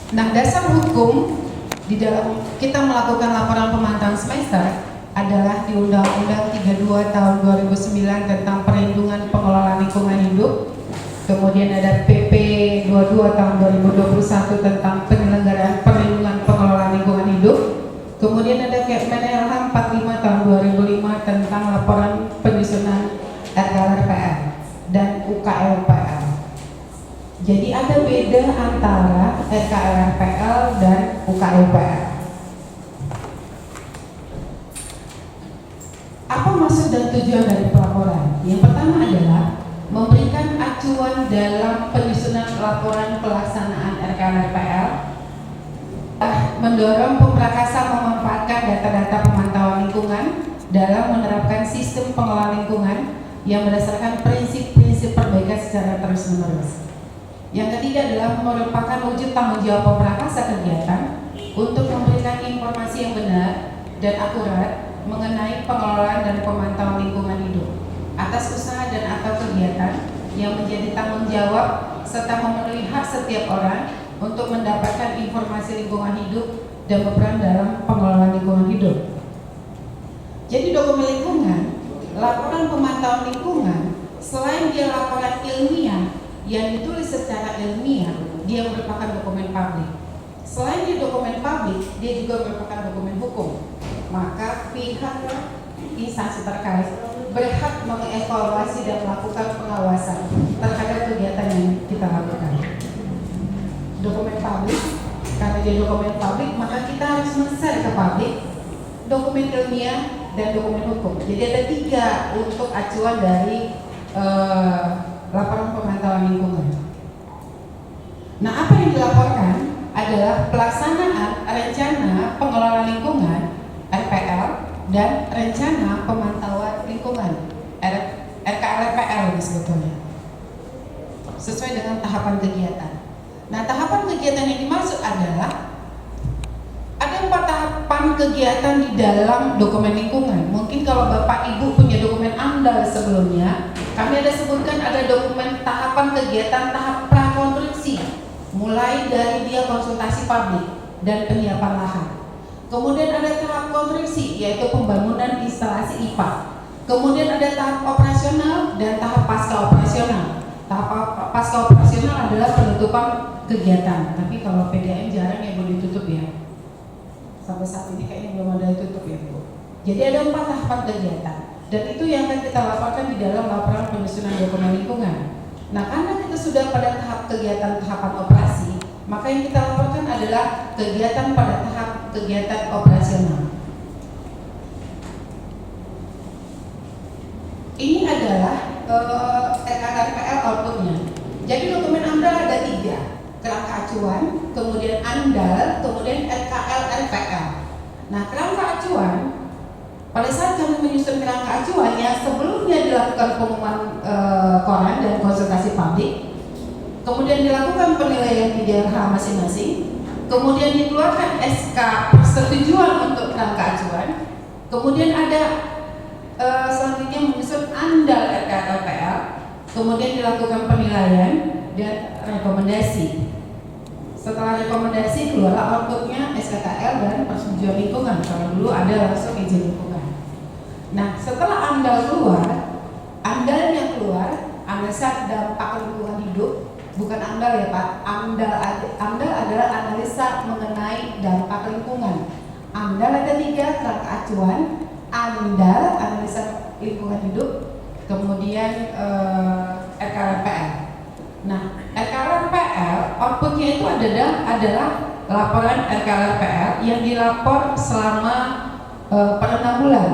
Nah, dasar hukum di dalam kita melakukan laporan pemantauan semester adalah di Undang-Undang 32 tahun 2009 tentang perlindungan pengelolaan lingkungan hidup. Kemudian ada PP 22 tahun 2021 tentang penyelenggaraan perlindungan pengelolaan lingkungan hidup. Kemudian ada Kepmen LH 45 tahun 2005 tentang laporan penyusunan RKLRPL dan UKLPL. Jadi ada beda antara RKLRPL dan UKLPL. Apa maksud dan tujuan dari pelaporan? Yang pertama adalah memberikan acuan dalam penyusunan laporan pelaksanaan RKLRPL, mendorong Pemprakarsha memanfaatkan data-data pemantauan lingkungan dalam menerapkan sistem pengelolaan lingkungan yang berdasarkan prinsip-prinsip perbaikan secara terus-menerus. Yang ketiga adalah merupakan wujud tanggung jawab Pemprakarsha kegiatan untuk memberikan informasi yang benar dan akurat mengenai pengelolaan dan pemantauan lingkungan hidup atas usaha dan atau kegiatan yang menjadi tanggung jawab serta memenuhi hak setiap orang untuk mendapatkan informasi lingkungan hidup dan berperan dalam pengelolaan lingkungan hidup. Jadi dokumen lingkungan, laporan pemantauan lingkungan, selain dia laporan ilmiah yang ditulis secara ilmiah, dia merupakan dokumen publik. Selain dia dokumen publik, dia juga merupakan dokumen hukum. Maka pihak instansi terkait berhak mengevaluasi dan melakukan pengawasan terhadap kegiatan yang kita lakukan. Dokumen publik, karena dia dokumen publik, maka kita harus men-share ke publik dokumen ilmiah dan dokumen hukum. Jadi ada 3 untuk acuan dari laporan pemantauan lingkungan. Nah, apa yang dilaporkan adalah pelaksanaan rencana pengelolaan lingkungan RPL dan rencana pemantauan lingkungan RKLPL sebetulnya, sesuai dengan tahapan kegiatan. Nah, tahapan kegiatan yang dimaksud adalah ada 4 tahapan kegiatan di dalam dokumen lingkungan. Mungkin kalau Bapak Ibu punya dokumen AMDAL sebelumnya, kami ada sebutkan ada dokumen tahapan kegiatan tahap prakonstruksi, mulai dari dia konsultasi publik dan penyiapan lahan. Kemudian ada tahap konstruksi, yaitu pembangunan instalasi IPA. Kemudian ada tahap operasional dan tahap pasca operasional. Tahap pasca operasional adalah penutupan kegiatan, tapi kalau PDAM jarang yang boleh ditutup ya. Sampai saat ini kayaknya belum ada ditutup ya Bu. Jadi ada 4 tahapan kegiatan, dan itu yang akan kita laporkan di dalam laporan penyusunan dokumen lingkungan. Nah, karena kita sudah pada tahap kegiatan tahapan operasi, maka yang kita laporkan adalah kegiatan pada tahap kegiatan operasional. Ini adalah RKLPL outputnya. Jadi dokumen AMDAL ada 3, kerangka acuan, kemudian AMDAL, kemudian RKLPL. Nah, kerangka acuan, pada saat kami menyusun kerangka acuan yang sebelumnya dilakukan pengumuman koran dan konsultasi publik, kemudian dilakukan penilaian di DLH masing-masing, kemudian dikeluarkan SK persetujuan untuk kerangka acuan, kemudian ada selanjutnya menyusun AMDAL RKLPL, kemudian dilakukan penilaian dan rekomendasi. Setelah rekomendasi keluarlah outputnya SKKL dan persetujuan lingkungan. Kalau dulu ada langsung izin lingkungan. Nah, setelah AMDAL keluar, AMDAL yang keluar analisa dampak lingkungan hidup, bukan AMDAL ya Pak. AMDAL adalah analisa mengenai dampak lingkungan. AMDAL ada 3, kerangka acuan, AMDAL analisa lingkungan hidup, kemudian RKLPL. Nah, RKLPL outputnya itu adalah laporan RKLPL yang dilapor selama per 6 bulan,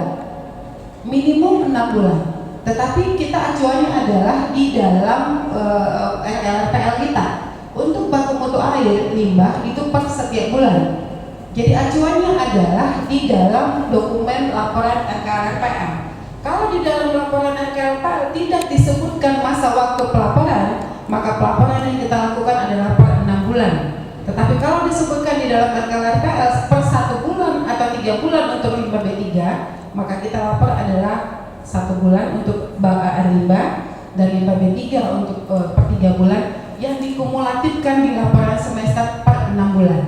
minimum 6 bulan. Tetapi kita acuannya adalah di dalam RKLPL kita untuk baku mutu air limbah itu per setiap bulan. Jadi acuannya adalah di dalam dokumen laporan RKLPL. Kalau di dalam laporan RKLPL tidak disebutkan masa waktu pelaporan, maka pelaporan yang kita lakukan adalah per 6 bulan. Tetapi kalau disebutkan di dalam RKLPL per 1 bulan atau 3 bulan untuk limbah B3, maka kita lapor adalah 1 bulan untuk air limbah dan limbah B3 untuk per 3 bulan yang dikumulatifkan di laporan semester per per 6 bulan.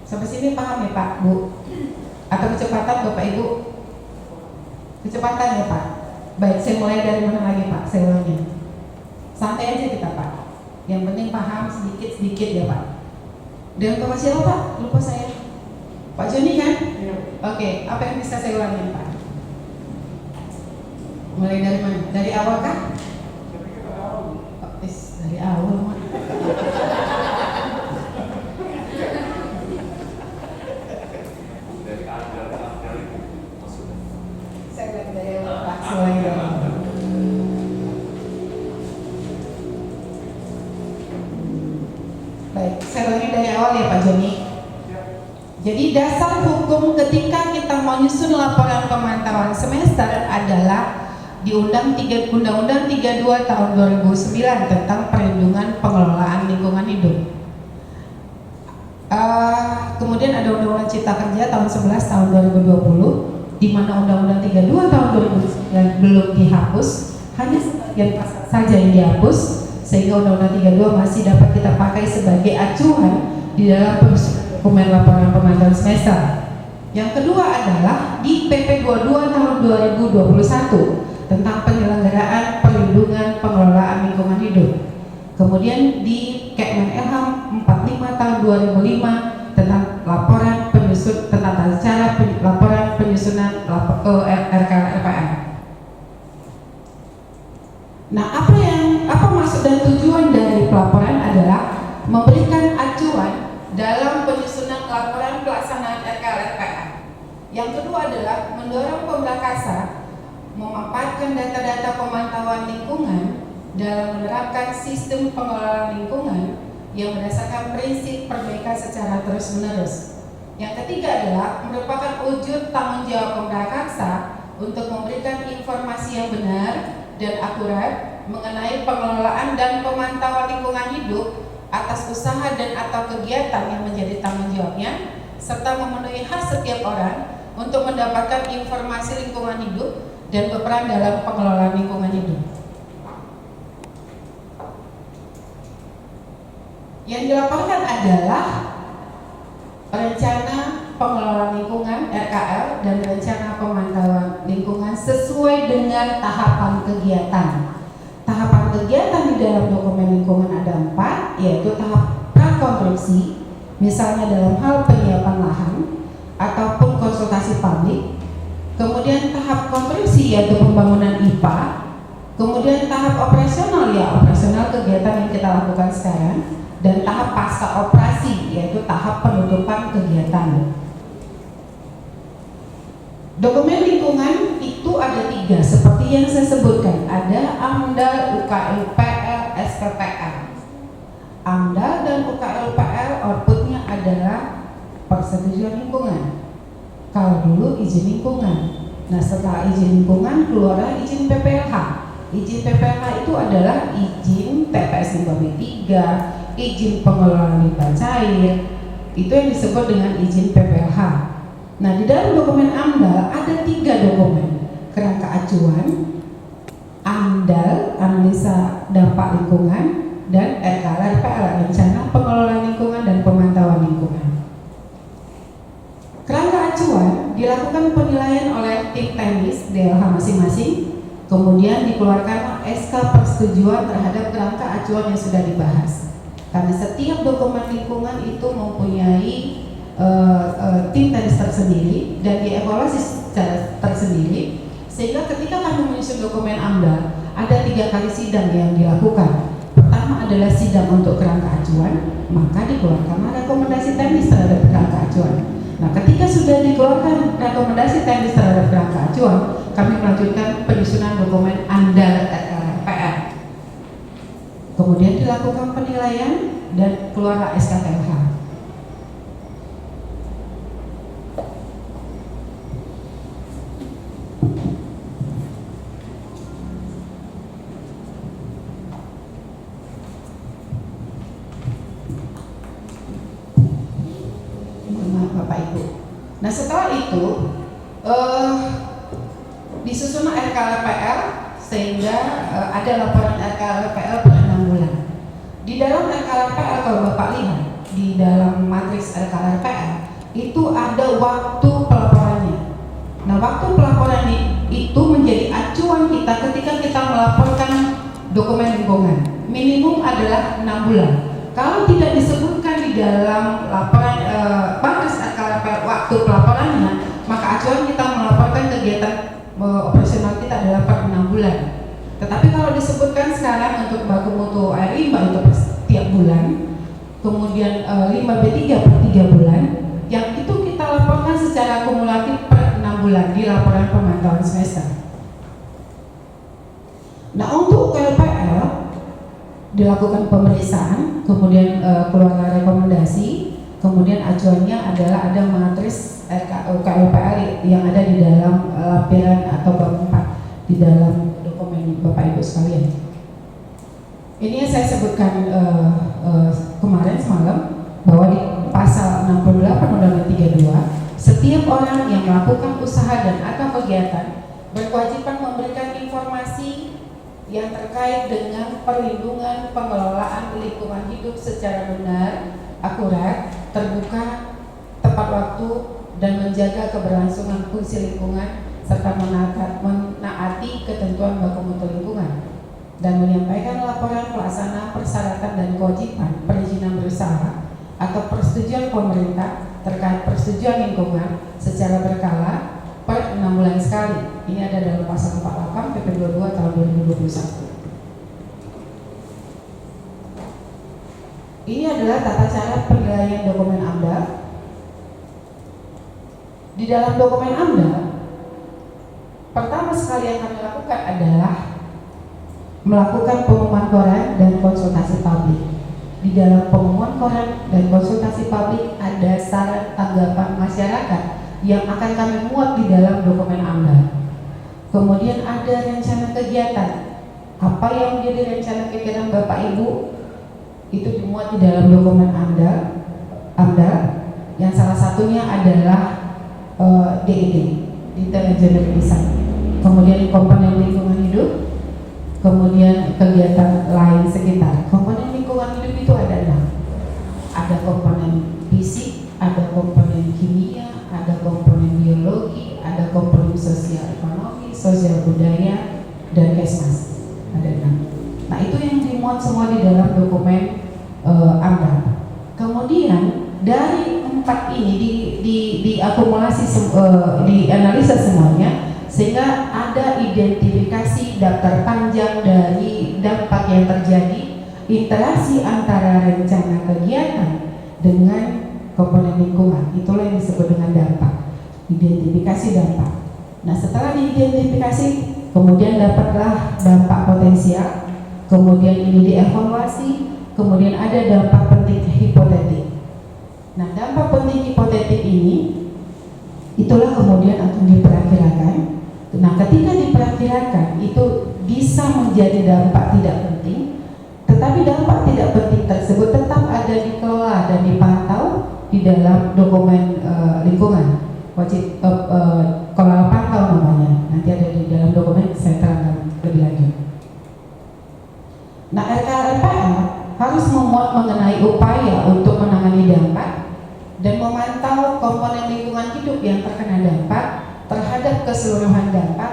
Sampai sini paham ya Pak, Bu? Atau kecepatan Bapak Ibu? Kecepatan ya Pak? Baik, saya mulai dari mana lagi Pak? Saya ulangi. Santai aja kita Pak. Yang penting paham sedikit-sedikit ya Pak. Dan Bapak siapa Pak? Lupa saya. Pak Joni kan? Ya. Oke, apa yang bisa saya ulangi Pak? Mulai dari mana? Dari awal kah? Dari awal Pak. Saya ulangi dari awal Pak. Mulai dari awal. Baik, saya ulangi dari awal ya Pak Joni. Jadi dasar hukum ketika kita menyusun laporan pemantauan semester adalah di Undang-Undang 32 tahun 2009 tentang perlindungan pengelolaan lingkungan hidup. Kemudian ada Undang-Undang Cipta Kerja tahun 11 tahun 2020, di mana Undang-Undang 32 tahun 2009 belum dihapus, hanya sebagian pasal saja yang dihapus, sehingga Undang-Undang 32 masih dapat kita pakai sebagai acuan di dalam dokumen laporan pemantauan semester. Yang kedua adalah di PP 22 tahun 2021 tentang penyelenggaraan perlindungan pengelolaan lingkungan hidup. Kemudian di Kemenelham 45 tahun 2005 tentang laporan penyusun tentang cara laporan penyusunan RKLPR. Nah, apa maksud dan tujuan dari pelaporan adalah memberikan acuan dalam penyusunan laporan pelaksanaan RKLPR. Yang kedua adalah mendorong Pemdakasa memanfaatkan data-data pemantauan lingkungan dalam menerapkan sistem pengelolaan lingkungan yang berdasarkan prinsip perbaikan secara terus-menerus. Yang ketiga adalah merupakan wujud tanggung jawab Pemdakasa untuk memberikan informasi yang benar dan akurat mengenai pengelolaan dan pemantauan lingkungan hidup atas usaha dan atau kegiatan yang menjadi tanggung jawabnya, serta memenuhi hak setiap orang untuk mendapatkan informasi lingkungan hidup dan berperan dalam pengelolaan lingkungan hidup. Yang dilaporkan adalah rencana pengelolaan lingkungan RKL dan rencana pemantauan lingkungan sesuai dengan tahapan kegiatan. Tahapan kegiatan di dalam dokumen lingkungan ada 4, yaitu tahap prakonstruksi, misalnya dalam hal penyiapan lahan ataupun konsultasi publik. Kemudian tahap konstruksi yaitu pembangunan IPA. Kemudian tahap operasional ya operasional kegiatan yang kita lakukan sekarang. Dan tahap pasca operasi yaitu tahap penutupan kegiatan. Dokumen lingkungan itu ada 3 seperti yang saya sebutkan. Ada AMDAL, UKLPL, SPPL. AMDAL dan UKLPL outputnya adalah persetujuan lingkungan. Kalau dulu izin lingkungan. Nah, setelah izin lingkungan keluarlah izin PPLH. Izin PPLH itu adalah izin TPS Limbah B3, izin pengelolaan limbah cair. Itu yang disebut dengan izin PPLH. Nah, di dalam dokumen AMDAL ada 3 dokumen: kerangka acuan, AMDAL analisa dampak lingkungan, dan RKLPR rencana pengelolaan lingkungan dan pemantauan lingkungan. Kerangka acuan dilakukan penilaian oleh tim teknis DLH masing-masing, kemudian dikeluarkan SK persetujuan terhadap kerangka acuan yang sudah dibahas. Karena setiap dokumen lingkungan itu mempunyai tim teknis tersendiri dan dievaluasi secara tersendiri, sehingga ketika kami menyusun dokumen AMDAL ada 3 kali sidang yang dilakukan. Pertama adalah sidang untuk kerangka acuan, maka dikeluarkan rekomendasi teknis terhadap kerangka acuan. Nah, ketika sudah dikeluarkan rekomendasi teknis terhadap kerangka acuan, kami melanjutkan penyusunan dokumen AMDAL RKLPR. Kemudian dilakukan penilaian dan keluarlah SKPLH. Bapak Ibu. Nah, setelah itu disusun RKLPR sehingga ada laporan RKLPR per 6 bulan. Di dalam RKLPR kalau Bapak lihat di dalam matriks LKRPL itu ada waktu pelaporannya. Nah, waktu pelaporan itu menjadi acuan kita ketika kita melaporkan dokumen lingkungan. Minimum adalah 6 bulan. Kalau tidak disebutkan di dalam laporan matriks LKRPL waktu pelaporannya, maka acuan kita melaporkan kegiatan operasional kita adalah per 6 bulan. Tetapi kalau disebutkan sekarang untuk baku mutu air limbah itu per setiap bulan, kemudian limbah B3 per 3 bulan, yang itu kita laporkan secara kumulatif per 6 bulan di laporan pemantauan semester. Nah, untuk KLPL dilakukan pemeriksaan, kemudian keluar rekomendasi, kemudian acuannya adalah ada matriks KLPL yang ada di dalam lampiran atau bab 4 di dalam dokumen Bapak Ibu sekalian. Ini yang saya sebutkan kemarin semalam bahwa di pasal 68 Undang-Undang 32, setiap orang yang melakukan usaha dan atau kegiatan berkewajiban memberikan informasi yang terkait dengan perlindungan pengelolaan lingkungan hidup secara benar, akurat, terbuka, tepat waktu, dan menjaga keberlangsungan fungsi lingkungan serta menaati ketentuan baku mutu lingkungan, dan menyampaikan laporan pelaksana persyaratan dan kewajiban perizinan berusaha atau persetujuan pemerintah terkait persetujuan lingkungan secara berkala per 6 bulan sekali. Ini ada dalam pasal 48 PP 22 tahun 2021. Ini adalah tata cara penilaian dokumen AMDAL. Di dalam dokumen AMDAL, pertama sekali yang kami lakukan adalah melakukan pengumuman koran dan konsultasi publik. Di dalam pengumuman koran dan konsultasi publik ada saran tanggapan masyarakat yang akan kami muat di dalam dokumen AMDAL. Kemudian ada rencana kegiatan. Apa yang menjadi rencana kegiatan Bapak Ibu itu dimuat di dalam dokumen AMDAL yang salah satunya adalah DED, Detail Engineering Design. Kemudian komponen lingkungan hidup, kemudian kegiatan lain sekitar. Komponen lingkungan hidup itu ada 6. Ada komponen fisik, ada komponen kimia, ada komponen biologi, ada komponen sosial ekonomi, sosial budaya, dan kesmas. Ada 6. Nah, itu yang dimuat semua di dalam dokumen AMDAL. Kemudian dari 4 ini diakumulasi, dianalisa semuanya, sehingga ada identifikasi daftar panjang dari dampak yang terjadi, interaksi antara rencana kegiatan dengan komponen lingkungan. Itulah yang disebut dengan dampak, identifikasi dampak. Nah, setelah diidentifikasi, kemudian dapatlah dampak potensial, kemudian ini dievaluasi, kemudian ada dampak penting hipotetik. Nah, dampak penting hipotetik ini itulah kemudian akan diperkirakan. Nah, ketika diperkirakan itu bisa menjadi dampak tidak penting, tetapi dampak tidak penting tersebut tetap ada dikelola dan dipantau di dalam dokumen lingkungan. Wajib kelola pantau namanya. Nanti ada di dalam dokumen, saya terangkan lebih lanjut. Nah, LKRPL harus memuat mengenai upaya untuk menangani dampak dan memantau komponen lingkungan hidup yang terkena dampak terhadap keseluruhan dampak,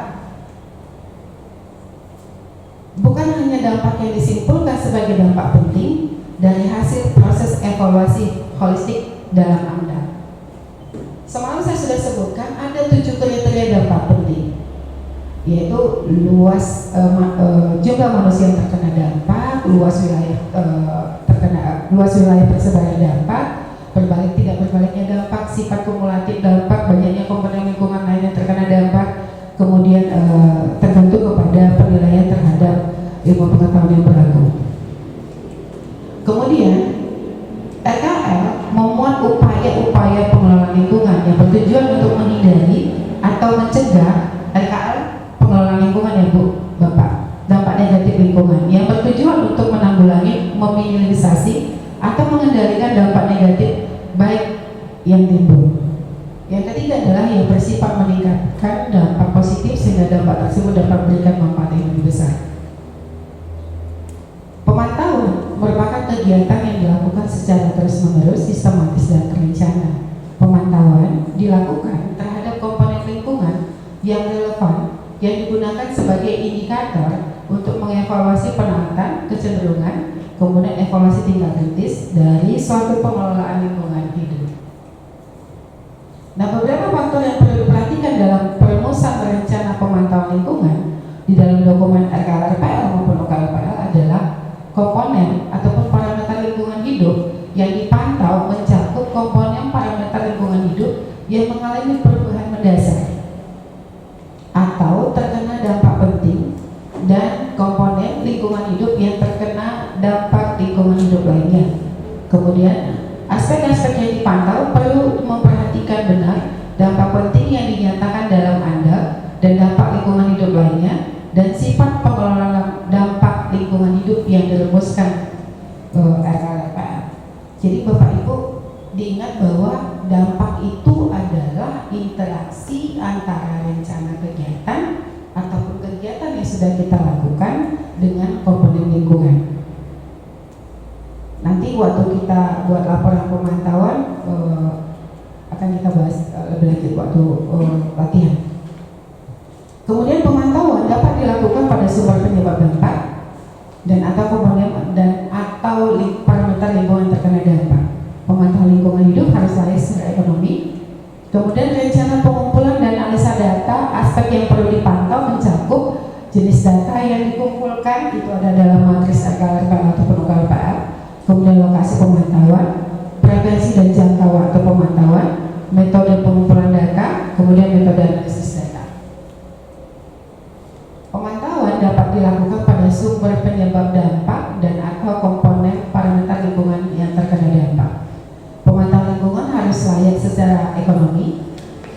bukan hanya dampak yang disimpulkan sebagai dampak penting dari hasil proses evaluasi holistik dalam AMDAL. Semalam saya sudah sebutkan ada 7 kriteria dampak penting, yaitu luas jumlah manusia yang terkena dampak, luas wilayah persebaran dampak, berbalik tidak berbaliknya dampak, sifat kumulatif dampak, banyaknya komponen lingkungan lain yang terkena dampak, kemudian tergantung kepada penilaian terhadap ilmu pengetahuan yang berlaku. Kemudian LKL memuat upaya-upaya pengelolaan lingkungan yang bertujuan untuk menghindari atau mencegah LKL pengelolaan lingkungan ya Bu, Bapak, dampak negatif lingkungan yang bertujuan untuk menanggulangi, meminimalisasi atau mengendalikan dampak negatif baik yang timbul. Yang ketiga adalah yang bersifat meningkatkan dampak positif sehingga dampak tersebut dapat memberikan manfaat yang lebih besar. Pemantauan merupakan kegiatan yang dilakukan secara terus-menerus, sistematis dan terencana. Pemantauan dilakukan terhadap komponen lingkungan yang relevan yang digunakan sebagai indikator untuk mengevaluasi penaatan, kecenderungan, kemudian evaluasi tingkat kritis dari suatu pengelolaan lingkungan hidup. Nah, beberapa faktor yang perlu diperhatikan dalam perumusan rencana pemantauan lingkungan di dalam dokumen RKLRPL maupun OKLPL adalah komponen ataupun parameter lingkungan hidup yang dipantau mencakup komponen parameter lingkungan hidup yang mengalami perubahan mendasar atau terkena dampak penting, dan komponen lingkungan hidup yang terkena dampak lingkungan hidup lainnya. Kemudian aspek-aspek yang dipantau perlu memperhatikan benar dampak penting yang dinyatakan dalam ANDAL dan dampak lingkungan hidup lainnya, dan sifat pengelolaan dampak lingkungan hidup yang dirumuskan RKLPL. Jadi Bapak Ibu diingat bahwa dampak itu adalah interaksi antara rencana kegiatan ataupun kegiatan yang sudah kita lakukan dengan komponen lingkungan. Nanti waktu kita buat laporan pemantauan akan kita bahas lebih lanjut waktu latihan. Kemudian pemantauan dapat dilakukan pada sumber penyebab dampak dan atau komponen dan atau parameter lingkungan terkena dampak. Pemantauan lingkungan hidup harus layak secara ekonomi. Kemudian rencana pengumpulan dan analisa data, aspek yang perlu dipantau mencakup jenis data yang dikumpulkan, itu ada dalam matris RKLPL ataupun OKLPL. Kemudian lokasi pemantauan, frekuensi dan jangka waktu pemantauan, metode pengumpulan data, kemudian metode analisis data. Pemantauan dapat dilakukan pada sumber penyebab dampak dan atau komponen parameter lingkungan yang terkena dampak. Pemantauan lingkungan harus layak secara ekonomi.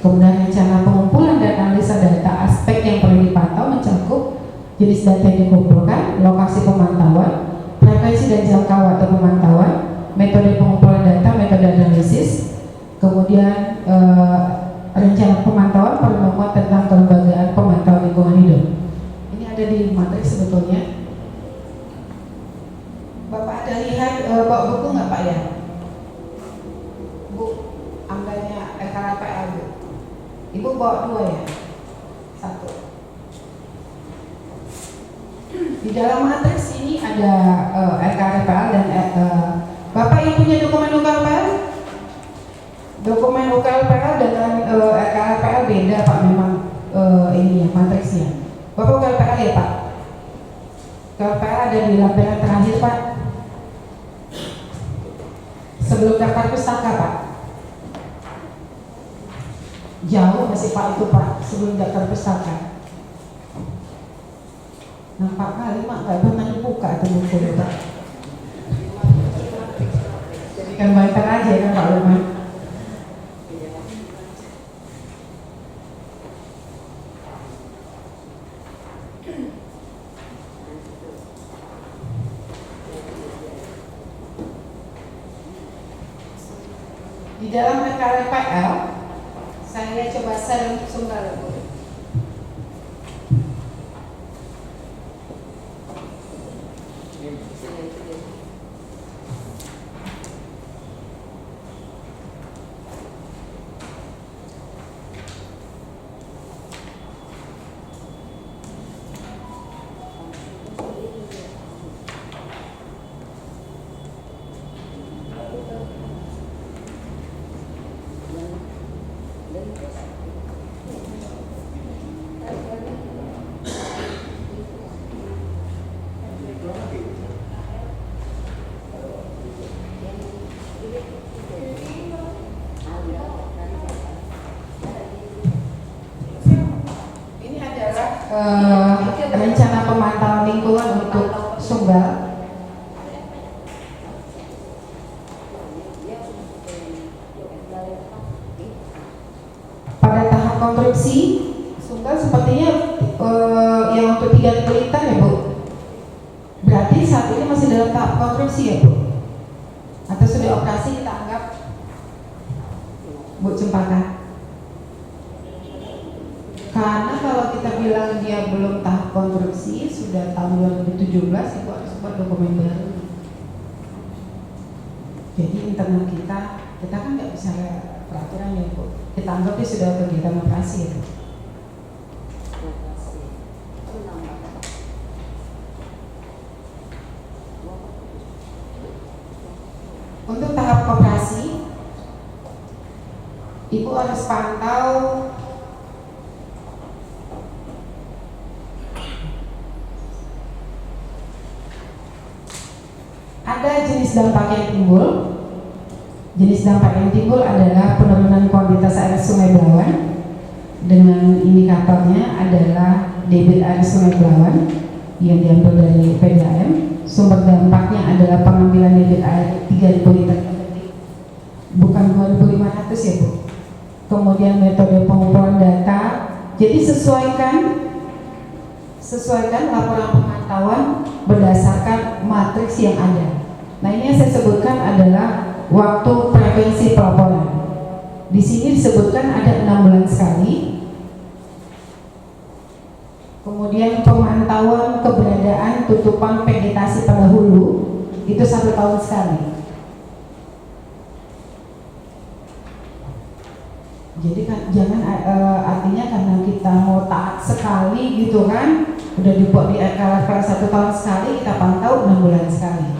Kemudian rencana pengumpulan dan analisa data, aspek yang perlu dipantau mencakup jenis data yang dikumpulkan, lokasi pemantauan, frekuensi dan jangka waktu pemantauan, metode pengumpulan data, metode analisis, kemudian rencana pemantauan perlu memuat tentang kelembagaan pemantauan lingkungan hidup. Ini ada di materi sebetulnya. Bapak ada lihat bawa buku nggak Pak ya? Bu, ambilnya RKLPL Bu. Ibu bawa 2 ya? 1. Di dalam matriks ini ada RKLPL dan Bapak yang punya dokumen UKLPL? Dokumen UKLPL dengan RKLPL beda Pak, memang ini ya matriksnya. Bapak UKLPL ya Pak? UKLPL ada di lampiran terakhir Pak, sebelum daftar pustaka Pak. Jauh masih Pak itu Pak, sebelum daftar pustaka. Nampak kali Mak gak pernah dibuka itu buku Pak. Jadikan banter aja kan Pak Luman. Di dalam RKLPL saya coba share untuk sumber Bu. Rencana pemantauan lingkungan untuk Sumbar. Pada tahap konstruksi Sumbar sepertinya yang untuk 3 liter ya Bu. Berarti saat ini masih dalam tahap konstruksi ya Bu? Atau sudah operasi kita anggap Bu Cempaka? Karena kalau kita bilang dia belum tahap konstruksi, sudah tahun 2017, Ibu harus buat dokumen baru. Jadi internal kita kan nggak bisa peraturan ya Bu. Kita anggapnya sudah kegiatan operasi ya Bu. Untuk tahap operasi, Ibu harus pantau ada jenis dampak yang timbul. Jenis dampak yang timbul adalah penurunan kuantitas air Sungai Belawan dengan indikatornya adalah debit air Sungai Belawan yang diambil dari PDAM. Sumber dampaknya adalah pengambilan debit air 3.000 liter per detik, bukan 2.500 ya Bu. Kemudian metode pengumpulan data, jadi sesuaikan laporan pemantauan berdasarkan matriks yang ada. Nah, ini yang saya sebutkan adalah waktu frekuensi pelaporan. Di sini disebutkan ada 6 bulan sekali. Kemudian pemantauan keberadaan tutupan vegetasi pada hulu itu 1 tahun sekali. Jadi kan jangan artinya karena kita mau taat sekali gitu kan, udah dibuat di level 1 tahun sekali, kita pantau 6 bulan sekali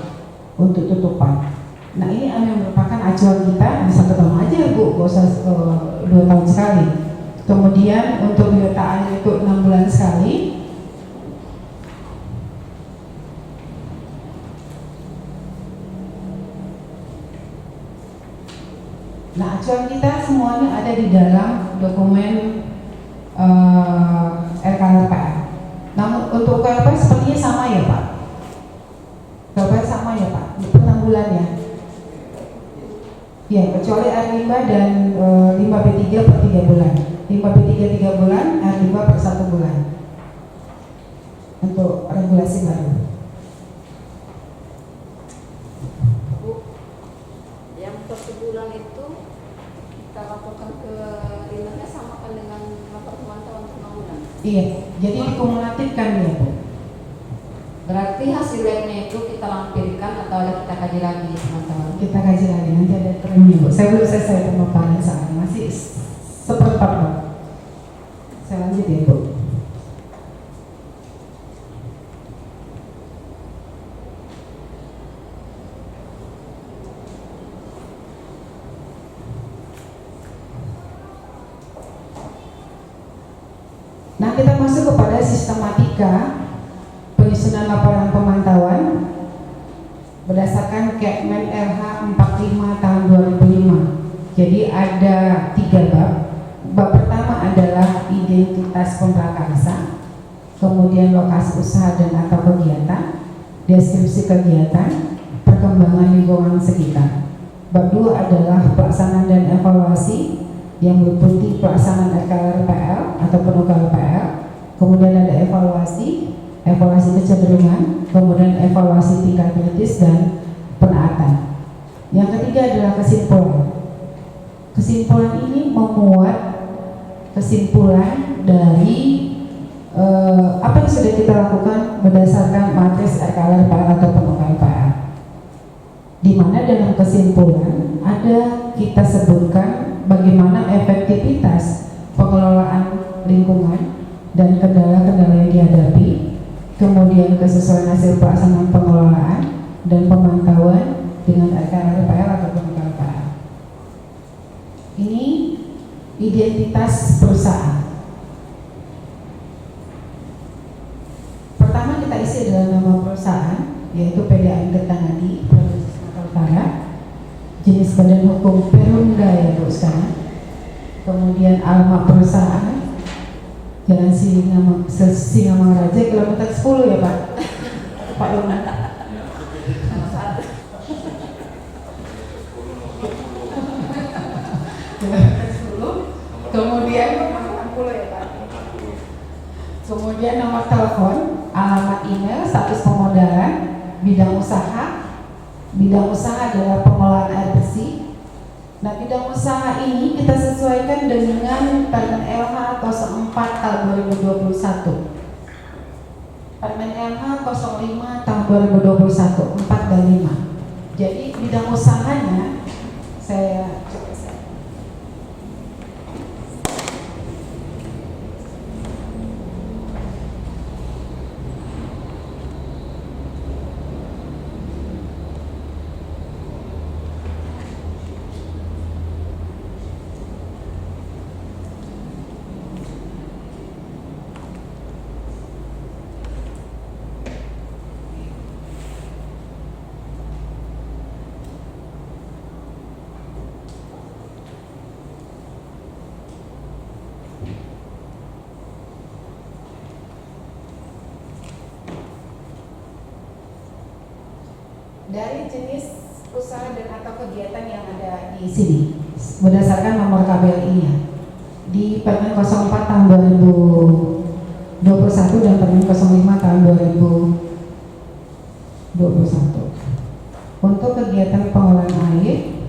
untuk tutupan. Nah, ini yang merupakan acuan kita di 1 tahun aja Bu, gak usah 2 tahun sekali. Kemudian untuk biota air itu 6 bulan sekali. Nah, acuan kita semuanya ada di dalam dokumen RKLPR. Namun untuk KLP sepertinya sama ya Pak? KLP sama ya Pak? Per 6 bulan ya? Ya, kecuali air limbah dan limbah B3 per 3 bulan. Limbah B3 3 bulan, air limbah per 1 bulan. Untuk regulasi baru. Bu, yang per sebulan itu kita laporkan ke limbahnya sama kan dengan lapor pemantauan per 6 bulan? Iya, jadi dikumulatifkan ya Bu. Berarti hasil labnya itu kita lampirkan atau ada kita kaji lagi pemantauan? Kita kaji lagi, nanti ada trennya Bu. Saya belum selesai pemaparan saat masih seperempat Bu. Saya lanjut ya Bu. Nah, kita masuk kepada sistematika penyusunan laporan pemantauan berdasarkan Kepmen RH 45 tahun 2005. Jadi ada 3 bab. Bab pertama adalah identitas pemrakarsa, kemudian lokasi usaha dan atau kegiatan, deskripsi kegiatan, perkembangan lingkungan sekitar. Bab 2 adalah pelaksanaan dan evaluasi yang meliputi pelaksanaan RKLPL atau penugasan PL, kemudian ada evaluasi kecenderungan, kemudian evaluasi tingkat kritis dan penaatan. Yang ketiga adalah kesimpulan. Kesimpulan ini memuat kesimpulan dari apa yang sudah kita lakukan berdasarkan matriks RKLPL atau penugasan PL. Di mana dalam kesimpulan ada kita sebutkan bagaimana efektivitas pengelolaan lingkungan dan kendala-kendala yang dihadapi, kemudian kesesuaian hasil pelaksanaan pengelolaan dan pemantauan dengan RKLPL atau PL. Ini identitas perusahaan. Pertama kita isi adalah nama perusahaan, yaitu PDAM Tirtanadi Provinsi Sumatera Utara, jenis badan hukum Perumda ya Bu sekarang. Kemudian alamat perusahaan Jalan Singamangaraja kilometer 10 ya Pak. Pak Luna. Kilometer 10. Kemudian 60 ya Pak. Kemudian nomor telepon, alamat email, status pemodalan, bidang usaha. Bidang usaha adalah pengelolaan air bersih. Nah, bidang usaha ini kita sesuaikan dengan Permen LH 04 tahun 2021. Permen LH 05 tahun 2021, 4 dan 5. Jadi bidang usahanya saya coba saya. Dari jenis usaha dan atau kegiatan yang ada di sini berdasarkan nomor KBLI-nya di Permen 04 tahun 2021 dan Permen 05 tahun 2021. Untuk kegiatan pengolahan air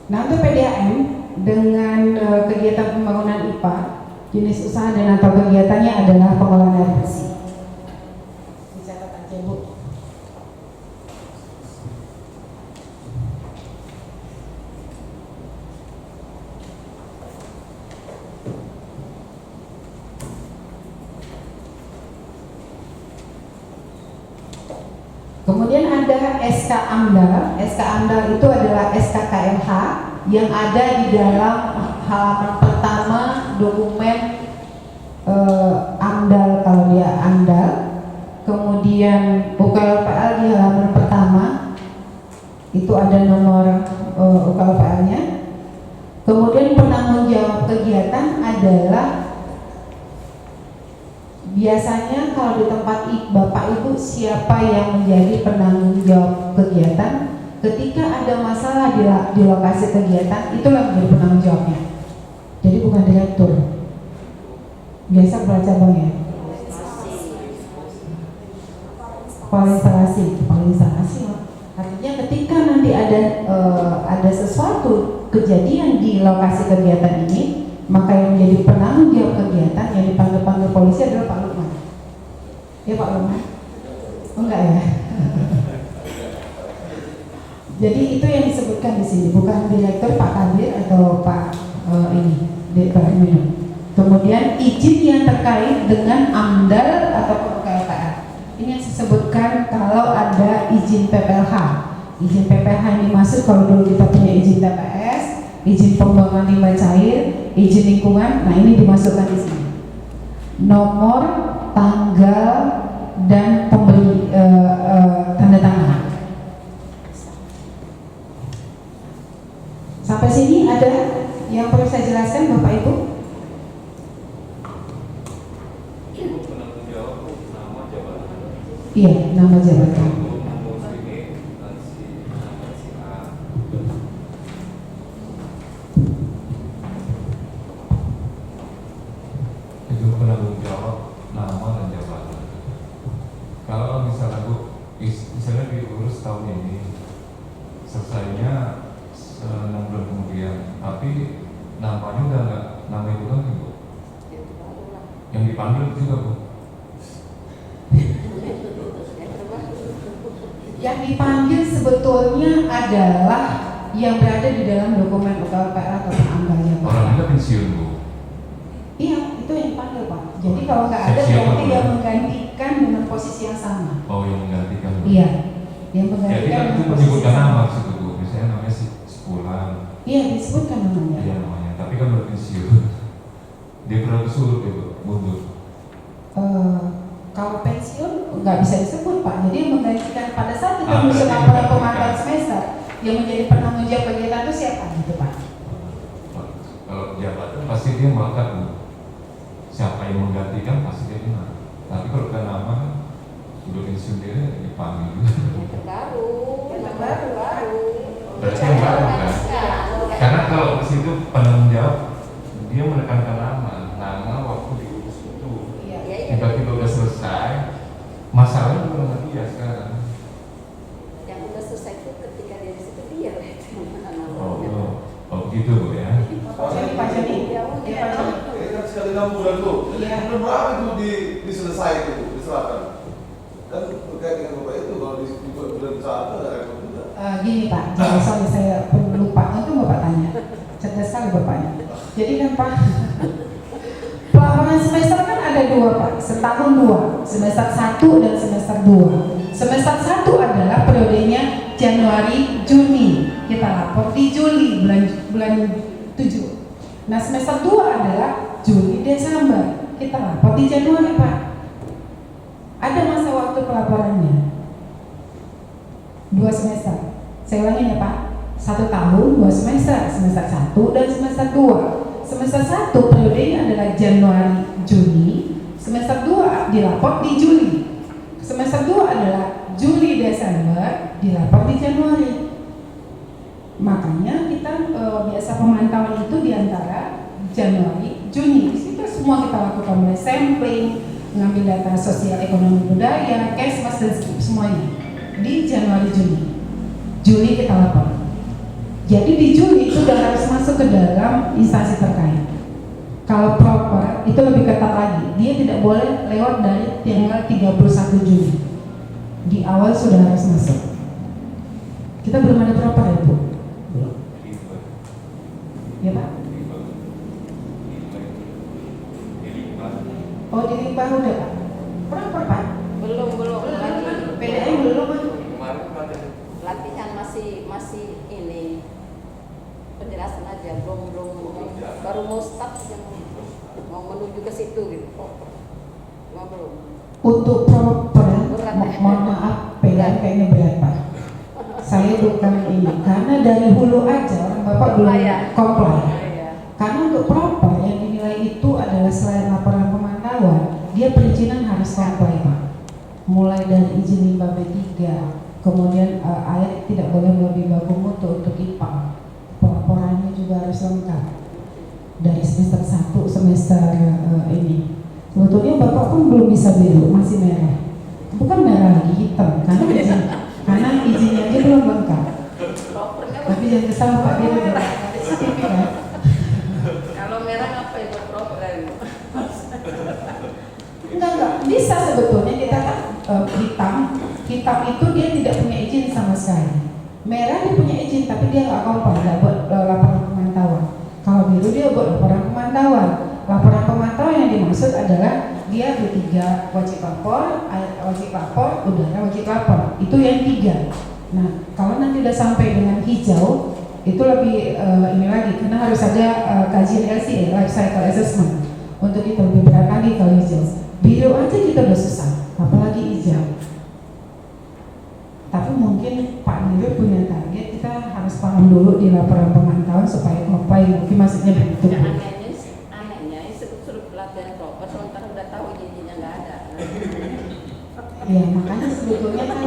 nah, untuk PDAM dengan kegiatan pembangunan IPA, jenis usaha dan atau kegiatannya adalah pengolahan air bersih. Dicatat aja, Bu. Kemudian ada SK AMDAL. SK AMDAL itu adalah SK KLH yang ada di dalam halaman pertama dokumen AMDAL kalau dia AMDAL. Kemudian UKLPL di halaman pertama itu ada nomor UKLPL-nya. Kemudian penanggung jawab kegiatan adalah biasanya kalau di tempat Bapak Ibu siapa yang menjadi penanggung jawab kegiatan ketika ada masalah di lokasi kegiatan, itulah menjadi penanggung jawabnya. Jadi bukan direktur. Biasa kepala cabang ya. Kepala instalasi. Artinya ketika nanti ada sesuatu kejadian di lokasi kegiatan ini, maka yang menjadi penanggung jawab kegiatan yang dipanggil polisi adalah Pak Lukman. Ya Pak Lukman? Enggak ya? Jadi itu yang disebutkan di sini, bukan direktur Pak Kadir atau Pak Direktur Minum. Kemudian izin yang terkait dengan AMDAL atau KLPL. Ini yang disebutkan kalau ada izin PPLH. Izin PPLH yang dimaksud kalau dulu kita punya izin TPS, izin pembuangan limbah cair, izin lingkungan. Nah, ini dimasukkan di sini. Nomor, tanggal, dan pemberi tanda tangan. Sampai sini ada yang perlu saya jelaskan, Bapak Ibu? Iya, nama jabatan. Penanggung jawab nama dan jabatan. Kalau misalnya Bu, misalnya diurus tahun ini, selesainya 6 bulan kemudian, tapi namanya udah nggak nama itu lagi Bu. Yang dipanggil juga Bu. Yang dipanggil sebetulnya adalah yang berada di dalam dokumen UKLPL atau AMDAL-nya. Orangnya pensiun Bu. Iya, itu yang dipanggil Pak. Jadi kalau nggak ada berarti yang menggantikan dengan posisi yang sama. Oh, yang menggantikan. Iya, yang Jadi menggantikan kan itu dengan posisi menyebutkan yang nama sama. situ Bu. Misalnya namanya si Sepulan. Iya, disebutkan namanya. Iya namanya. Tapi kan udah pensiun. Dia berangsur gitu, mundur. Kalau pensiun nggak bisa disebut Pak. Jadi yang menggantikan pada saat kita menyusun berarti laporan pemantauan semester, yang menjadi penanggung jawab kegiatan itu siapa gitu Pak? Kalau jabatan pasti dia melekat Bu. Siapa yang menggantikan pasti dia kenal. Tapi kalau bukan nama kan udah pensiun dia dipanggil juga. Yang terbaru. Berarti yang baru kan? Karena kalau di situ penanggung jawab dia menekankan nama waktu diurus itu. Iya. Tiba-tiba udah selesai, masalahnya bukan sama dia sekarang. bulan tuh. Iya. Bulan berapa itu diselesai itu, diserahkan? Kan terkait dengan Bapak itu, kalau di bulan satu ada repot juga. Gini Pak, sorry saya lupa, itu Bapak tanya, cerdas sekali Bapaknya. Jadi kan Pak, pelaporan semester kan ada dua Pak, setahun dua, semester 1 dan semester 2. Semester 1 adalah periodenya Januari, Juni, kita lapor di Juli, bulan 7. Nah semester 2 adalah Juli, Desember, kita lapor di Januari Pak. Ada masa waktu pelaporannya 2 semester. Saya ulangi ya Pak, 1 tahun 2 semester, semester 1 dan semester 2. Semester 1 periodenya adalah Januari, Juni, semester 2 dilapor di Juli. Semester 2 adalah Juli, Desember, dilapor di Januari. Makanya kita biasa pemantauan itu di antara Januari, Juni. Di situ semua kita lakukan, mulai sampling, mengambil data sosial ekonomi budaya, Kesmas dan semuanya di Januari, Juni. Juli kita lapor. Jadi di Juli itu sudah harus masuk ke dalam instansi terkait. Kalau proper itu lebih ketat lagi, dia tidak boleh lewat dari tanggal 31 Juli. Di awal sudah harus masuk. Kita belum ada proper ya Bu? Belum. Ya Pak? Oh di limbah udah Pak? Proper Pak? Belum lagi. PDM belum Pak? Latihan masih ini penjelasan aja, belum baru mau start aja, mau menuju ke situ gitu. Belum. Untuk proper, Berat. mohon maaf, PDM kayaknya berat Pak. Saya bukan ini, karena dari hulu aja orang Bapak belum comply. Iya. Karena untuk proper yang dinilai itu adalah selain laporan pemantauan, dia perizinan harus comply Pak. Mulai dari izin limbah B3, kemudian air tidak boleh melebihi baku mutu untuk IPA. Pelaporannya juga harus lengkap dari semester 1 semester ini. Sebetulnya Bapak pun belum bisa biru, masih merah. Bukan merah lagi, hitam karena izinnya aja belum lengkap. Propernya Tapi yang kesal Pak dia udah sertifikat. kalau merah apa itu proper? Enggak, bisa sebetulnya kita kan hitam itu dia tidak punya izin sama sekali. Merah dia punya izin tapi dia nggak kompor, nggak buat laporan pemantauan. Kalau biru dia buat laporan pemantauan. Laporan pemantauan yang dimaksud adalah dia B3 wajib lapor, air wajib lapor, udara wajib lapor. Itu yang 3. Nah kalau nanti udah sampai dengan hijau itu lebih ini lagi karena harus ada kajian LCA, life cycle assessment. Untuk itu lebih berat lagi kalau hijau. Biru aja kita udah susah, apalagi hijau. Tapi mungkin Pak Nir punya target, kita harus paham dulu di laporan pemantauan supaya comply, mungkin maksudnya begitu. Anehnya suruh pelatihan proper sementara udah tahu izinnya nggak ada. Ya makanya sebetulnya kan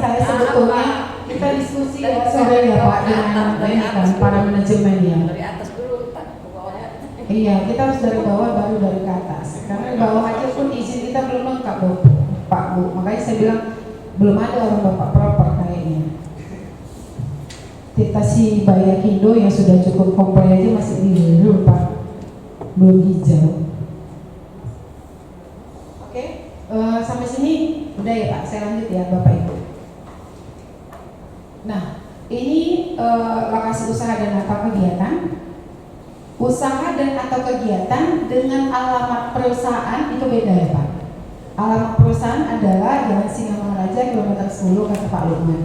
saya sebetulnya kita diskusi ya sore ya Pak dengan ini kan para manajemen ya. Dari atas dulu tak ke bawahnya. Iya kita harus dari bawah baru dari ke atas. Karena di bawah aja pun izin kita belum lengkap Pak Bu. Makanya saya bilang belum ada orang Bapak proper kayaknya. Kita si Bayakindo yang sudah cukup comply aja masih biru Pak, belum hijau. Oke, sampai sini udah ya Pak, saya lanjut ya Bapak Ibu. Nah, ini lokasi usaha dan atau kegiatan. Usaha dan atau kegiatan dengan alamat perusahaan itu beda ya Pak. Alamat perusahaan adalah Jalan Singamangaraja kilometer 10 kata Pak Lukman.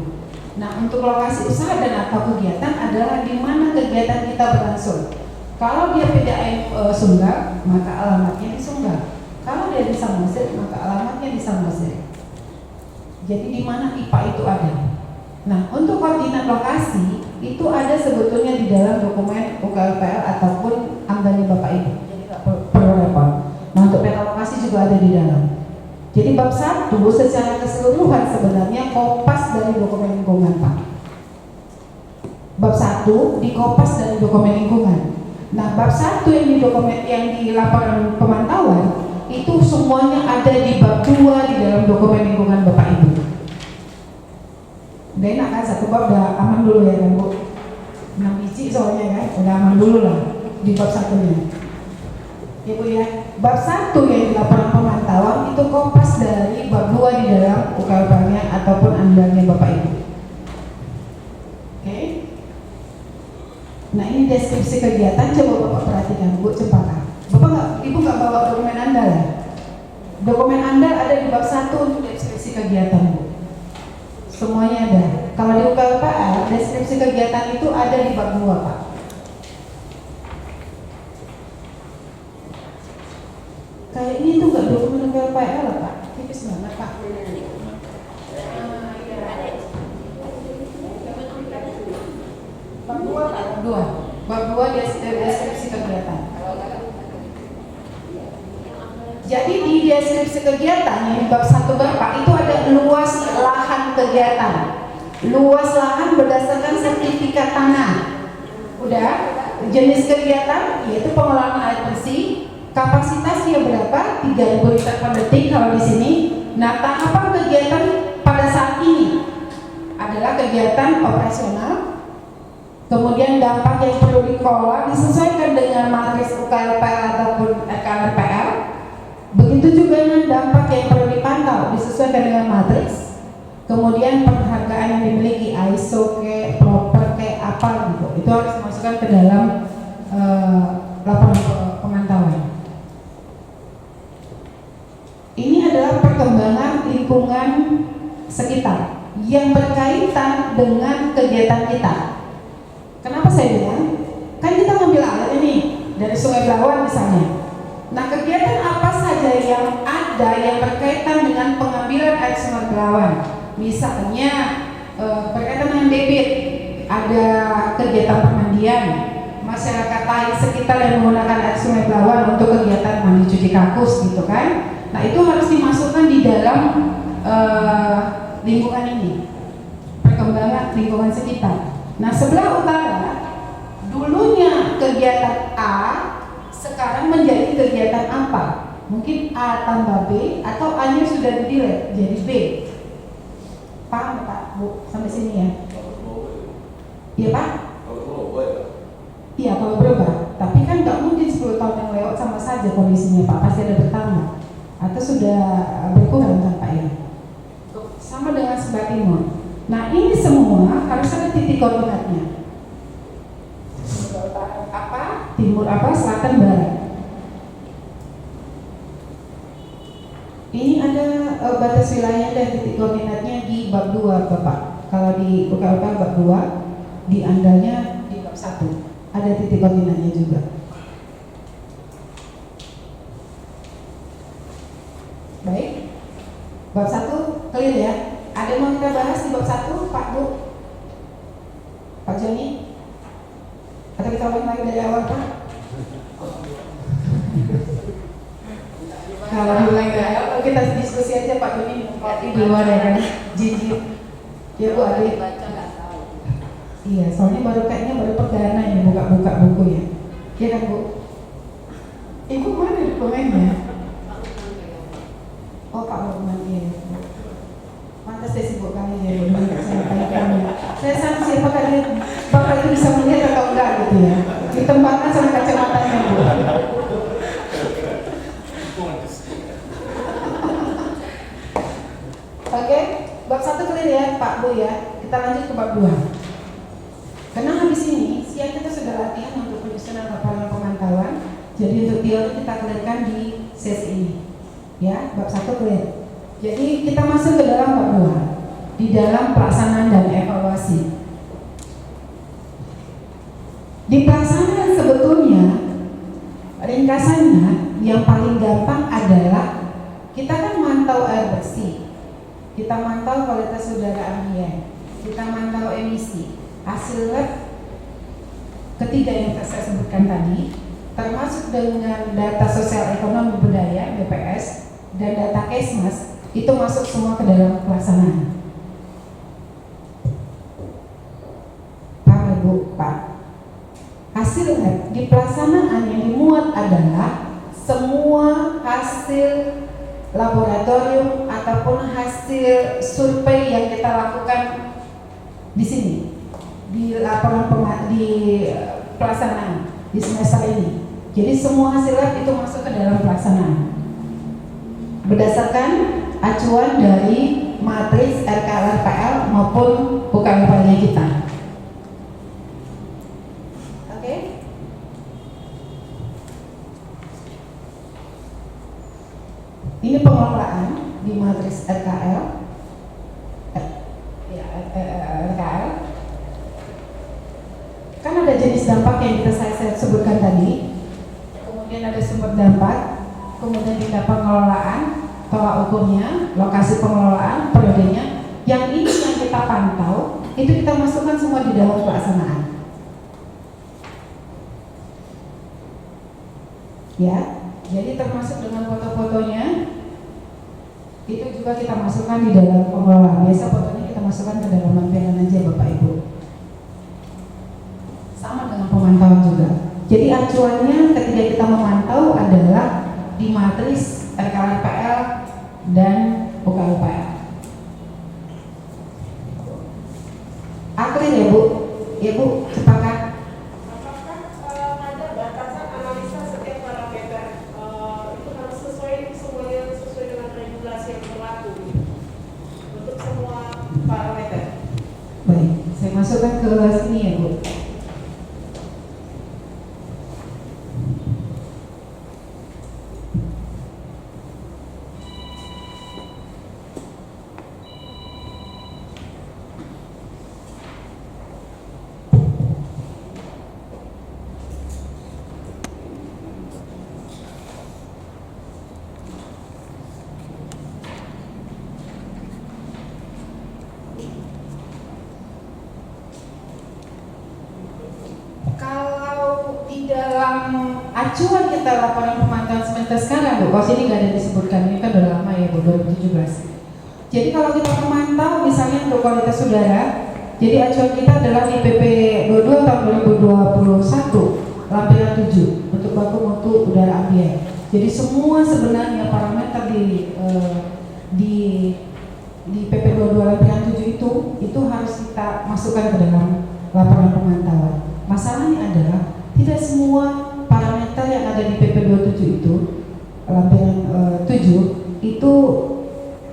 Nah, untuk lokasi usaha dan atau kegiatan adalah di mana kegiatan kita berlangsung. Kalau dia PDAM Sunggal, maka alamatnya di Sunggal. Kalau dia di Samosir, maka alamatnya di Samosir. Jadi di mana IPA itu ada. Nah, untuk koordinat lokasi itu ada sebetulnya di dalam dokumen UKLPL ataupun amdalnya Bapak Ibu. Jadi nggak perlu repot. Nah, untuk peta lokasi juga ada di dalam. Jadi bab 1 secara keseluruhan sebenarnya kopas dari dokumen lingkungan Pak. Bab 1 dikopas dari dokumen lingkungan. Nah, bab 1 yang di dokumen yang di laporan pemantauan itu semuanya ada di bab 2 di dalam dokumen lingkungan Bapak Ibu. Udah enak kan, satu bab udah aman dulu ya kan Bu. 6 biji soalnya kan, udah aman dulu lah di bab 1-nya. Ya Bu ya. bab 1 yang di laporan pemantauan itu kopas dari bab 2 di dalam UKLP-nya ataupun andalnya Bapak Ibu. Oke. Nah, ini deskripsi kegiatan, coba Bapak perhatikan, Bu Cempaka. Ibu nggak bawa dokumen andal ya? Dokumen andal ada di bab 1 untuk deskripsi kegiatan, Bu. Semuanya ada. Kalau di UKLPA, deskripsi kegiatan itu ada di bab 2, Pak. Kayak ini tuh nggak dokumen UKLPA lah, Pak. Tipis banget, Pak. Bab 2, Pak. Bab 2 deskripsi kegiatan. Jadi di deskripsi kegiatan yang di bab 1 Bapak itu ada luas lahan kegiatan. Luas lahan berdasarkan sertifikat tanah. Udah, jenis kegiatan yaitu pengelolaan air bersih, kapasitasnya berapa? 3.000 liter per detik kalau di sini. Nah, tahapan kegiatan pada saat ini adalah kegiatan operasional. Kemudian dampak yang perlu dikelola disesuaikan dengan matriks UKLPL ataupun RKLPL. Begitu juga dengan dampak yang perlu dipantau disesuaikan dengan matriks. Kemudian penghargaan yang dimiliki ISO ke proper ke apa gitu, itu harus dimasukkan ke dalam laporan pemantauan. Ini adalah perkembangan lingkungan sekitar yang berkaitan dengan kegiatan kita. Kenapa saya bilang? Kan kita ngambil air ini dari Sungai Belawan misalnya. Nah, kegiatan apa saja yang ada yang berkaitan dengan pengambilan air Sungai Belawan? Misalnya berkaitan dengan debit, ada kegiatan pemandian, masyarakat lain sekitar yang menggunakan air Sungai Belawan untuk kegiatan mandi cuci kakus gitu kan. Nah, itu harus dimasukkan di dalam lingkungan ini, perkembangan lingkungan sekitar. Nah, sebelah utara dulunya kegiatan A sekarang menjadi kegiatan apa? Mungkin A tambah B atau A-nya sudah di-delete jadi B. Paham Pak, Bu? Sampai sini ya? Iya Pak? Iya, kalau berubah. Tapi kan nggak mungkin 10 tahun yang lewat sama saja kondisinya Pak, pasti ada bertambah atau sudah berkurang kan Pak ya? Sama dengan sebelah timur. Nah, ini semua harus ada titik koordinatnya. Apa? Timur apa? Selatan barat. Ini ada batas wilayah dan titik koordinatnya di bab 2 Bapak. Kalau di UKLP bab 2, di andalnya di bab 1 ada titik koordinatnya juga. Baik. Bab 1 clear ya. Ada yang mau kita bahas di bab 1, Pak Bu? Pak Joni? Atau kita ulang lagi dari awal Pak? Kalau diulang dari awal, kita diskusi aja Pak Joni di luar ya kan? Jijik. Ya Bu Adi. Iya, soalnya kayaknya baru perdana ya buka-buka buku ya. Iya kan Bu? Ibu mana dokumennya? Oh Pak Lukman, iya. Mantas saya sibuk kali ya, saya tanya. Saya sama siapa kalian Bapak itu bisa melihat atau enggak gitu ya. Ditempatkan sama kacamatanya Bu. Oke, bab 1 clear ya Pak Bu ya. Kita lanjut ke bab 2. Karena habis ini siang kita sudah latihan untuk penyusunan laporan pemantauan. Jadi untuk teori kita clearkan di sesi ini. Ya, bab 1 clear. Jadi kita masuk ke dalam bab 2 di dalam pelaksanaan dan evaluasi. Di pelaksanaan sebetulnya ringkasannya yang paling gampang adalah kita kan mantau air bersih, kita mantau kualitas udara ambien, kita mantau emisi, hasil lab ketiga yang saya sebutkan tadi, termasuk dengan data sosial ekonomi budaya BPS dan data Kesmas. Itu masuk semua ke dalam pelaksanaan. Pak Ibu, Pak. Hasil di pelaksanaan yang dimuat adalah semua hasil laboratorium ataupun hasil survei yang kita lakukan di sini di laporan di pelaksanaan di semester ini. Jadi semua hasil lab itu masuk ke dalam pelaksanaan berdasarkan acuan dari matriks RKLRPL maupun UKLPL-nya kita. Oke? Ini pengelolaan di matriks RKL. RKL. Kan ada jenis dampak yang saya sebutkan tadi. Kemudian ada sumber dampak, kemudian kita pengelolaan, tolak ukurnya, lokasi pengelolaan, periodenya. Yang ini yang kita pantau, itu kita masukkan semua di dalam pelaksanaan. Ya, jadi termasuk dengan foto-fotonya, itu juga kita masukkan di dalam pengelolaan. Biasa fotonya kita masukkan ke dalam lampiran aja Bapak Ibu. Sama dengan pemantauan juga. Jadi acuannya ketika kita memantau adalah di matriks RKLPL dan UKLPL. Akhir ya Bu? Ya Bu, sepakat? Apakah ada batasan analisa setiap parameter? Itu harus semuanya sesuai dengan regulasi yang berlaku untuk semua parameter. Baik, saya masukkan ke sini ya Bu. Kalau di dalam acuan kita laporan pemantauan semester sekarang Bu, kalau sini nggak ada disebutkan, ini kan udah lama ya Bu, 2017. Jadi kalau kita memantau misalnya untuk kualitas udara, jadi acuan kita adalah di PP 22 tahun 2021 lampiran 7 untuk baku mutu udara ambien. Jadi semua sebenarnya parameter di PP 22 lampiran 7 itu harus kita masukkan ke dalam laporan pemantauan. Masalahnya adalah tidak semua parameter yang ada di PP 27 itu lampiran 7 itu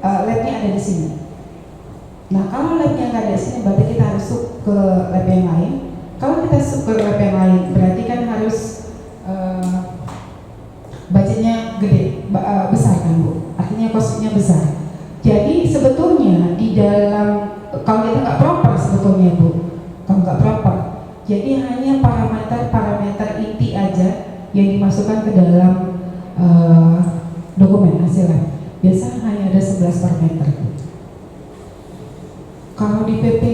labnya ada di sini. Nah kalau labnya nggak ada di sini berarti kita harus ke lab yang lain. Kalau kita ke lab yang lain berarti kan harus budgetnya gede, besar kan Bu. Artinya costnya besar. Jadi sebetulnya di dalam kalau kita nggak proper sebetulnya Bu, kalau nggak proper. Jadi hanya parameter inti aja yang dimasukkan ke dalam dokumen hasilnya. Biasanya hanya ada 11 parameter. Kalau di PP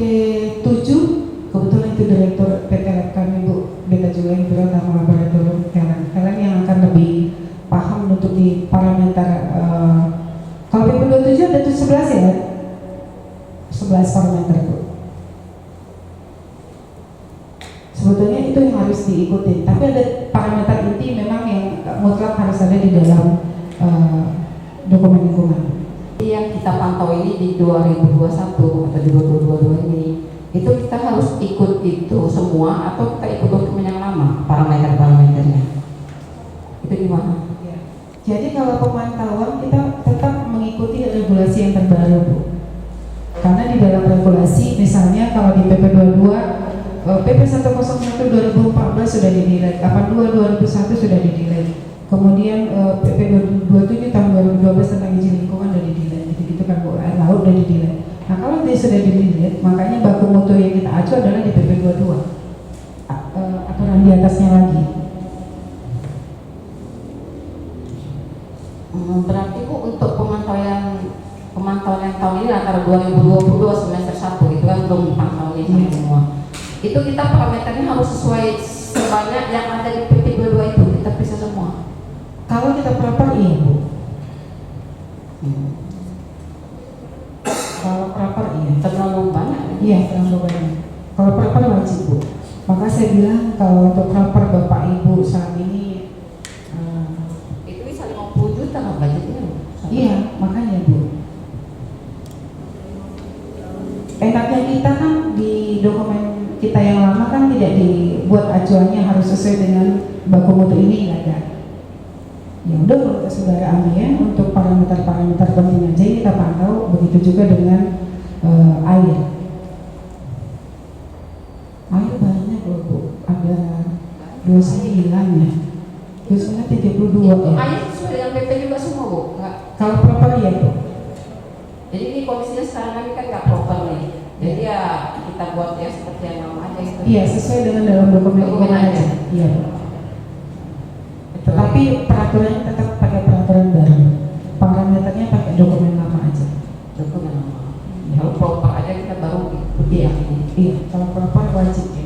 7, kebetulan itu Direktur PT Lab kami Bu, Beta juga yang Biro Utama Laboratorium Helen yang akan lebih paham untuk di parameter. Kalau PP 27 ada 11 ya, 11 parameter Bu. Sebetulnya itu yang harus diikuti, tapi ada parameter inti memang yang mutlak harus ada di dalam dokumen lingkungan. Yang kita pantau ini di 2021 atau di 2022 ini, itu kita harus ikut itu semua atau kita ikut dokumen yang lama parameter-parameternya? Itu gimana? Ya. Jadi kalau pemantauan kita tetap mengikuti regulasi yang terbaru Bu. Karena di dalam regulasi misalnya kalau di PP 22 PP 101 2014 sudah di-delete, 82 2001 sudah di-delete. Kemudian PP 27 tahun 2012 tentang izin lingkungan sudah di-delete. Gitu kan Bu, air laut sudah di-delete. Nah, kalau dia sudah di-delete, makanya baku mutu yang kita acu adalah di PP 22. Aturan di atasnya lagi. Berarti Bu untuk pemantauan yang tahun ini antara 2022 semester 1 itu kan belum pantauannya semua. Itu kita parameternya harus sesuai sebanyak yang ada di PP 22 itu, kita periksa semua. Kalau kita proper iya Bu. Kalau proper iya. Terlalu banyak. Iya, terlalu banyak. Kalau proper wajib Bu. Maka saya bilang kalau untuk proper Bapak Ibu saat ini Itu bisa 50 juta lah budgetnya. iya, makanya Bu. Enaknya kita kan di dokumen kita kita yang lama kan tidak dibuat acuannya harus sesuai dengan baku mutu ini, nggak ada. Ya udah, kalau kita saudara ambien untuk parameter-parameter penting aja kita pantau, begitu juga dengan air. Air banyak loh Bu, ada 29 ya, 29 32 Itu ya. air sesuai dengan PP juga semua Bu? Enggak. Kalau proper ya Bu. Jadi ini kondisinya sekarang kami kan nggak proper nih. Jadi ya kita buat ya seperti yang lama aja gitu. Iya, sesuai dengan dalam dokumen aja. Iya. Tetapi peraturannya tetap pakai peraturan baru. Parameternya pakai dokumen lama aja. Dokumen lama. Kalau proper aja kita baru ikuti Iya. yang ini. Iya, kalau proper wajib ya.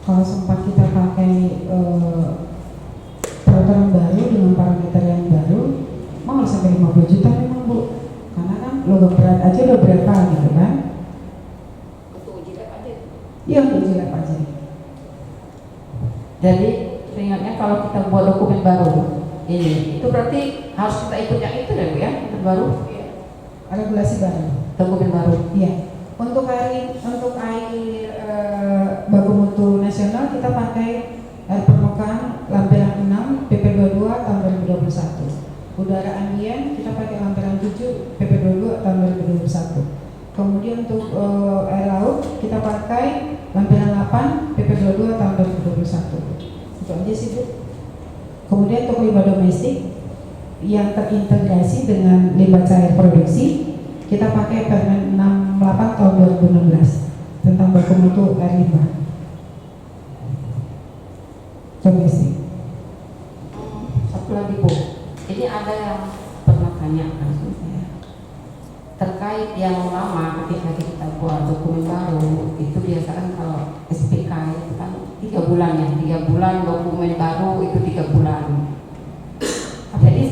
Kalau sempat kita pakai peraturan baru dengan parameter yang baru, mau sampai 50 juta memang Bu. Karena kan logam berat aja udah berapa gitu kan? Untuk uji lab aja. Iya, untuk uji lab aja. Jadi ingatnya kalau kita buat dokumen baru ini, itu berarti harus kita ikut yang itu deh Bu ya, dokumen baru. Regulasi baru. Dokumen baru. Iya. Untuk air baku mutu nasional kita pakai air permukaan lampiran 6 PP 22 tahun 2021. Udara ambien kita pakai lampiran 7 PP 22 tahun 2021. Kemudian untuk air laut kita pakai lampiran 8 PP 22 tahun 2021. Itu aja sih Bu. Kemudian untuk limbah domestik yang terintegrasi dengan limbah cair produksi kita pakai Permen 68 tahun 2016 tentang baku mutu air limbah domestik. Satu lagi Bu, ini ada yang pernah tanya kan saya terkait yang lama ketika kita buat dokumen baru itu biasanya kalau SPK itu kan 3 bulan ya, 3 bulan dokumen baru itu 3 bulan. Jadi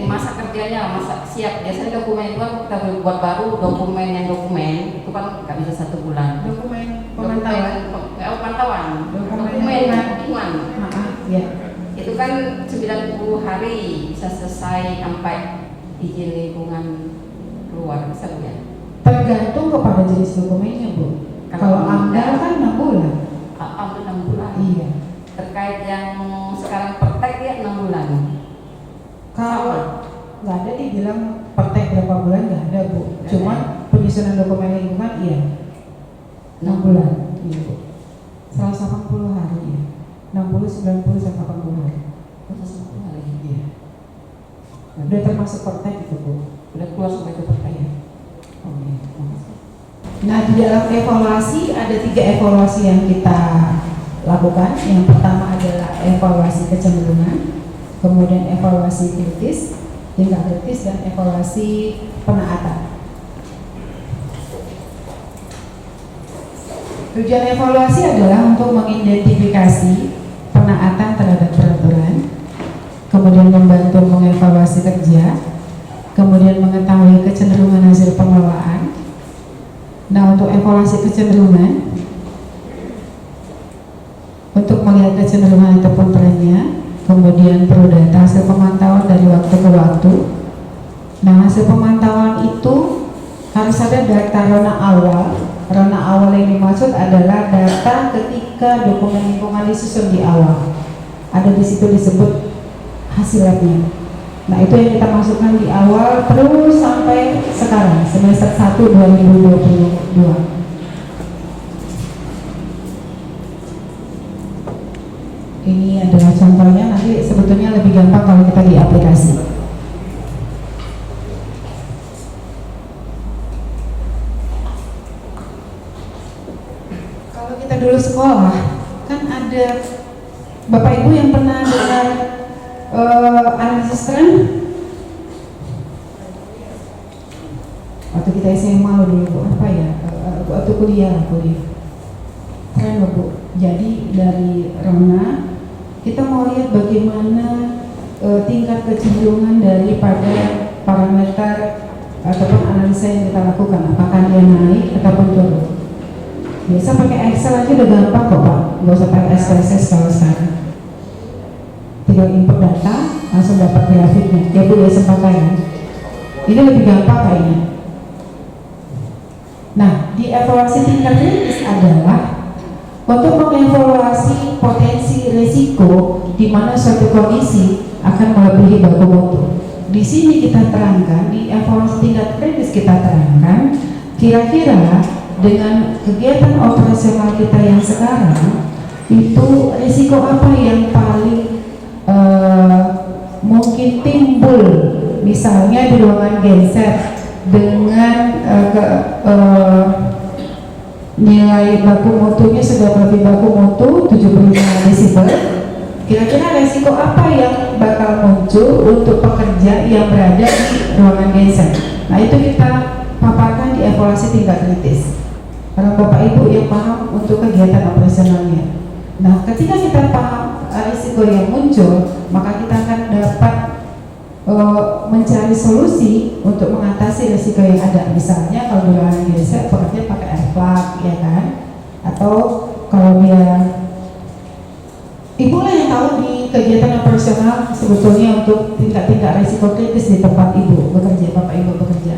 masa kerjanya, masa siap biasanya dokumen itu kan kita buat baru dokumen itu kan nggak bisa 1 bulan. Dokumen pemantauan. Pemantauan, dokumen lingkungan. Ya. Itu kan 90 hari bisa selesai sampai izin lingkungan keluar, bisa ya? Tergantung kepada jenis dokumennya Bu. Kalau AMDAL kan 6 bulan. AMDAL 6 bulan. Iya. Terkait yang sekarang pertek ya 6 bulan. Kalau nggak ada dibilang pertek berapa bulan, nggak ada Bu. Cuman penyusunan dokumen lingkungan iya 6 bulan. Iya Bu. 180 hari ya. 60, 90 sampai 80 hari. 180 hari. Iya. Udah termasuk pertek itu Bu. Udah keluar sampai ke pertek ya. Oh iya. Nah, di dalam evaluasi ada 3 evaluasi yang kita lakukan. Yang pertama adalah evaluasi kecenderungan, kemudian evaluasi kritis, tingkat kritis, dan evaluasi penaatan. Tujuan evaluasi adalah untuk mengidentifikasi penaatan terhadap peraturan, kemudian membantu mengevaluasi kerja, kemudian mengetahui kecenderungan hasil pengelolaan. Nah, untuk evaluasi kecenderungan, untuk melihat kecenderungan ataupun trennya, kemudian perlu data hasil pemantauan dari waktu ke waktu. Nah, hasil pemantauan itu harus ada data rona awal. Rona awal yang dimaksud adalah data ketika dokumen lingkungan disusun di awal. Ada di situ disebut hasil labnya. Nah, itu yang kita masukkan di awal terus sampai sekarang semester 1 2022. Ini adalah contohnya, nanti sebetulnya lebih gampang kalau kita di aplikasi. Kalau kita dulu sekolah, kan ada Bapak Ibu yang pernah dengar analisis tren? Waktu kita SMA dulu, apa ya? Waktu kuliah. Tren Bu. Jadi dari Rona kita mau lihat bagaimana tingkat kecenderungan daripada parameter ataupun analisa yang kita lakukan, apakah dia naik ataupun turun. Biasa pakai Excel aja udah gampang kok Pak, nggak usah pakai SPSS kalau sekarang. Tinggal input data, langsung dapat grafiknya. Ya Bu, ya sepakai. Ini lebih gampang kayaknya. Nah, di evaluasi tingkat kritis adalah untuk mengevaluasi potensi risiko di mana suatu kondisi akan melebihi baku mutu. Di sini kita terangkan, di evaluasi tingkat kritis kita terangkan, kira-kira dengan kegiatan operasional kita yang sekarang itu risiko apa yang paling mungkin timbul, misalnya di ruangan genset dengan nilai baku mutunya sudah lebih baku mutu 75 desibel. Kira-kira resiko apa yang bakal muncul untuk pekerja yang berada di ruangan genset? Nah, itu kita paparkan di evaluasi tingkat kritis. Para Bapak Ibu yang paham untuk kegiatan operasionalnya. Nah, ketika kita paham risiko yang muncul, maka kita akan dapat mencari solusi untuk mengatasi risiko yang ada. Misalnya kalau di ruangan genset pekerja pakai air plug, ya kan? Atau kalau dia, Ibu lah yang tahu di kegiatan operasional sebetulnya untuk tingkat-tingkat risiko kritis di tempat Ibu bekerja, Bapak Ibu bekerja.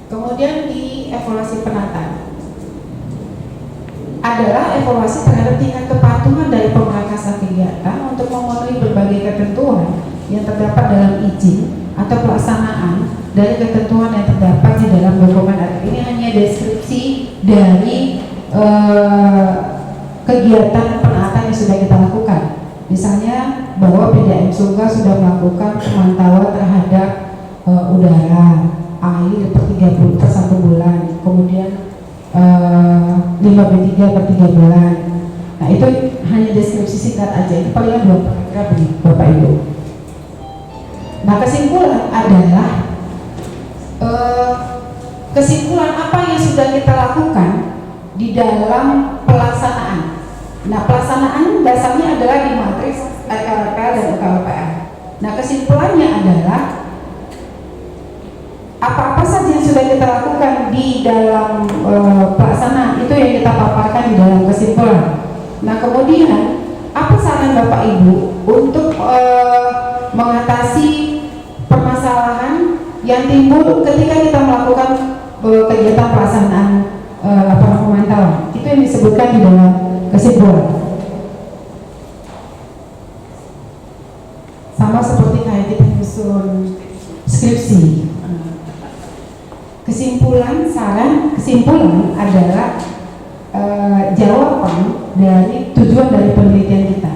Kemudian di evaluasi penataan adalah evaluasi terhadap tingkat kepatuhan dari pemangkasa kegiatan untuk memenuhi berbagai ketentuan yang terdapat dalam izin atau pelaksanaan dari ketentuan yang terdapat di dalam dokumen adat. Ini hanya deskripsi dari kegiatan penataan yang sudah kita lakukan. Misalnya bahwa PDAM Sungga sudah melakukan pemantauan terhadap udara, air per 1 bulan, kemudian 5B3 per 3 bulan. Nah, itu hanya deskripsi singkat aja, itu paling 2 paragraf nih Bapak Ibu. Nah, kesimpulan adalah kesimpulan apa yang sudah kita lakukan di dalam pelaksanaan. Nah, pelaksanaan dasarnya adalah di matriks RKLPL dan UKLPL. Nah, kesimpulannya adalah apa-apa saja yang sudah kita lakukan di dalam pelaksanaan itu yang kita paparkan di dalam kesimpulan. Nah, kemudian apa saran Bapak Ibu untuk mengatasi permasalahan yang timbul ketika kita melakukan kegiatan pelaksanaan laporan pemantauan? Itu yang disebutkan di dalam kesimpulan. Sama seperti kayak kita nyusun skripsi. Kesimpulan adalah jawaban dari tujuan dari penelitian kita,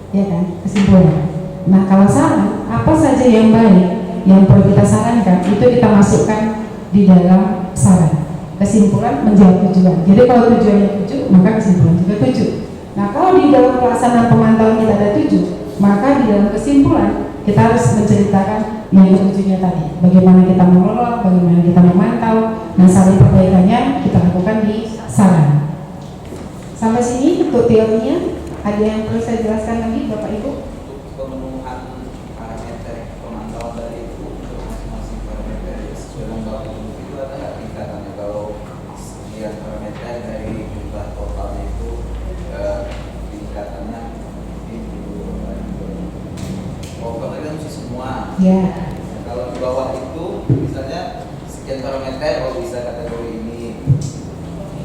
ya kan? Kesimpulan. Nah, kalau saran, apa saja yang baik yang perlu kita sarankan itu kita masukkan di dalam saran. Kesimpulan menjawab tujuan. Jadi kalau tujuannya 7, maka kesimpulan juga 7. Nah, kalau di dalam pelaksanaan pemantauan kita ada 7, maka di dalam kesimpulan kita harus menceritakan yang ketujuhnya tadi. Bagaimana kita mengelola, bagaimana kita memantau. Nah, saran perbaikannya kita lakukan di saran. Sampai sini untuk teorinya. Ada yang perlu saya jelaskan lagi, Bapak Ibu? Pemenuhan parameter pemantauan dari itu untuk masing-masing parameter sesuai dengan baku mutu itu ada nggak tingkatannya? Kalau sekian parameter dari jumlah totalnya itu tingkatannya pokoknya kan mesti semua. Ya. Kalau di bawah itu misalnya sekian parameter, kalau bisa kategori ini,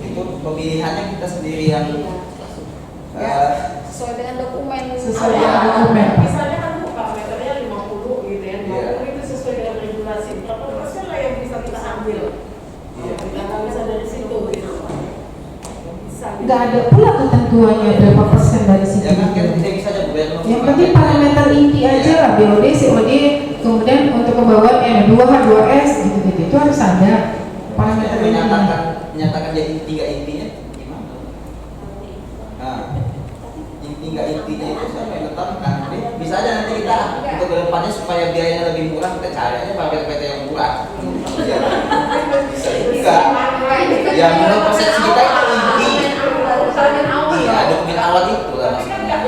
itu pemilihannya kita sendiri yang sesuai dengan dokumen. Sesuai dengan dokumen. Misalnya kan parameternya 50 gitu ya, 50 itu sesuai dengan regulasi. Berapa persen lah yang bisa kita ambil? Iya. Kita nggak bisa dari situ gitu. Bisa. Nggak ada pula ketentuannya berapa persen dari situ. ya kan tidak bisa aja gubernur. Yang penting parameter inti aja lah, BOD, COD, kemudian untuk pembawaan N2, H2S gitu-gitu itu harus ada parameter inti. menyatakan jadi tiga intinya gimana? Nah, tiga intinya itu siapa yang tetapkan? Bisa aja nanti kita untuk kedepannya supaya biayanya lebih murah kita cari aja parameter yang murah. Bisa juga. Ya menurut persepsi kita itu inti. Iya, dokumen awal itu lah maksudnya.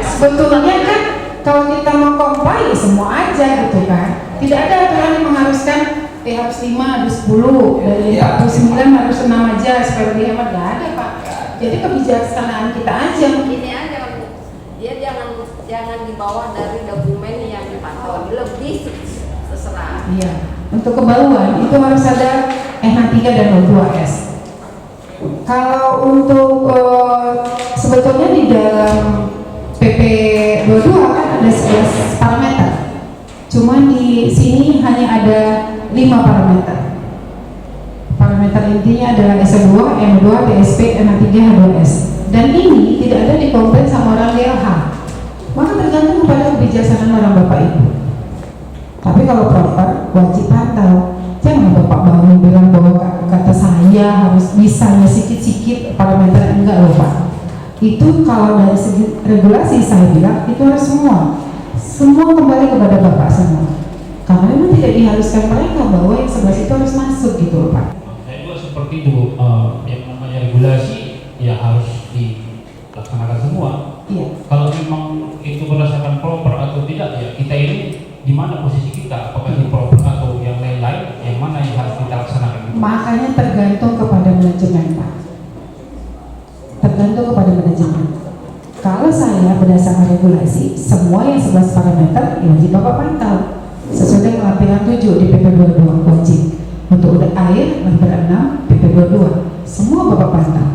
Sebetulnya kan kalau kita mau comply semua aja gitu kan. Tidak ada aturan yang mengharuskan harus 5, harus 10, dari 49 harus 6 aja supaya lebih hemat. Gak ada Pak. Jadi kebijaksanaan kita aja. Ini aja, dia jangan dibawa dari dokumen yang dipakai. tahun lebih terserah. Iya. Untuk kebaruan itu harus ada NH3 dan O2S. Kalau untuk sebetulnya di dalam PP 22 kan ada 11 parameter. Cuma di sini hanya ada 5 parameter. Parameter intinya adalah SO2, M2, PSP, NH3, H2S. Dan ini tidak ada dikomplain sama orang DLH. Maka tergantung kepada kebijaksanaan orang Bapak Ibu. Tapi kalau proper, wajib pantau. Jangan Bapak bangun bilang bahwa kata saya harus bisanya sikit-sikit parameter, enggak loh Pak. Itu kalau dari segi regulasi saya bilang itu harus semua kembali kepada Bapak semua. Karena memang tidak diharuskan mereka bahwa yang 11 itu harus masuk gitu loh Pak. Saya juga seperti itu, yang namanya regulasi ya harus dilaksanakan semua. Iya. Kalau memang itu berdasarkan proper atau tidak, ya kita ini di mana posisi kita, apakah di proper atau yang lain-lain, yang mana yang harus kita laksanakan. Makanya tergantung kepada manajemen Pak. Tergantung kepada manajemen. Kalau saya berdasarkan regulasi, semua yang 11 parameter ya wajib Bapak pantau. Sesuai dengan lampiran 7 di PP 22 wajib. Untuk udah air, lampiran 6 PP 22. Semua Bapak pantau.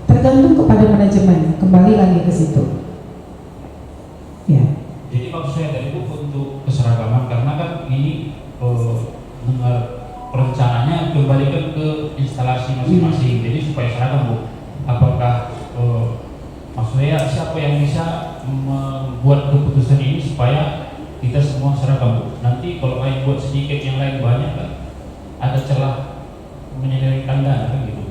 Tergantung kepada manajemen. Kembali lagi ke situ. Ya. Jadi maksud saya tadi itu untuk keseragaman, karena kan ini rencananya kembalikan ke instalasi masing-masing. Jadi supaya seragam Bu. Apakah maksud saya siapa yang bisa membuat keputusan ini supaya kita semua seragam Bu. Nanti kalau lain buat sedikit yang lain banyak kan ada celah menyelesaikan dana kan gitu.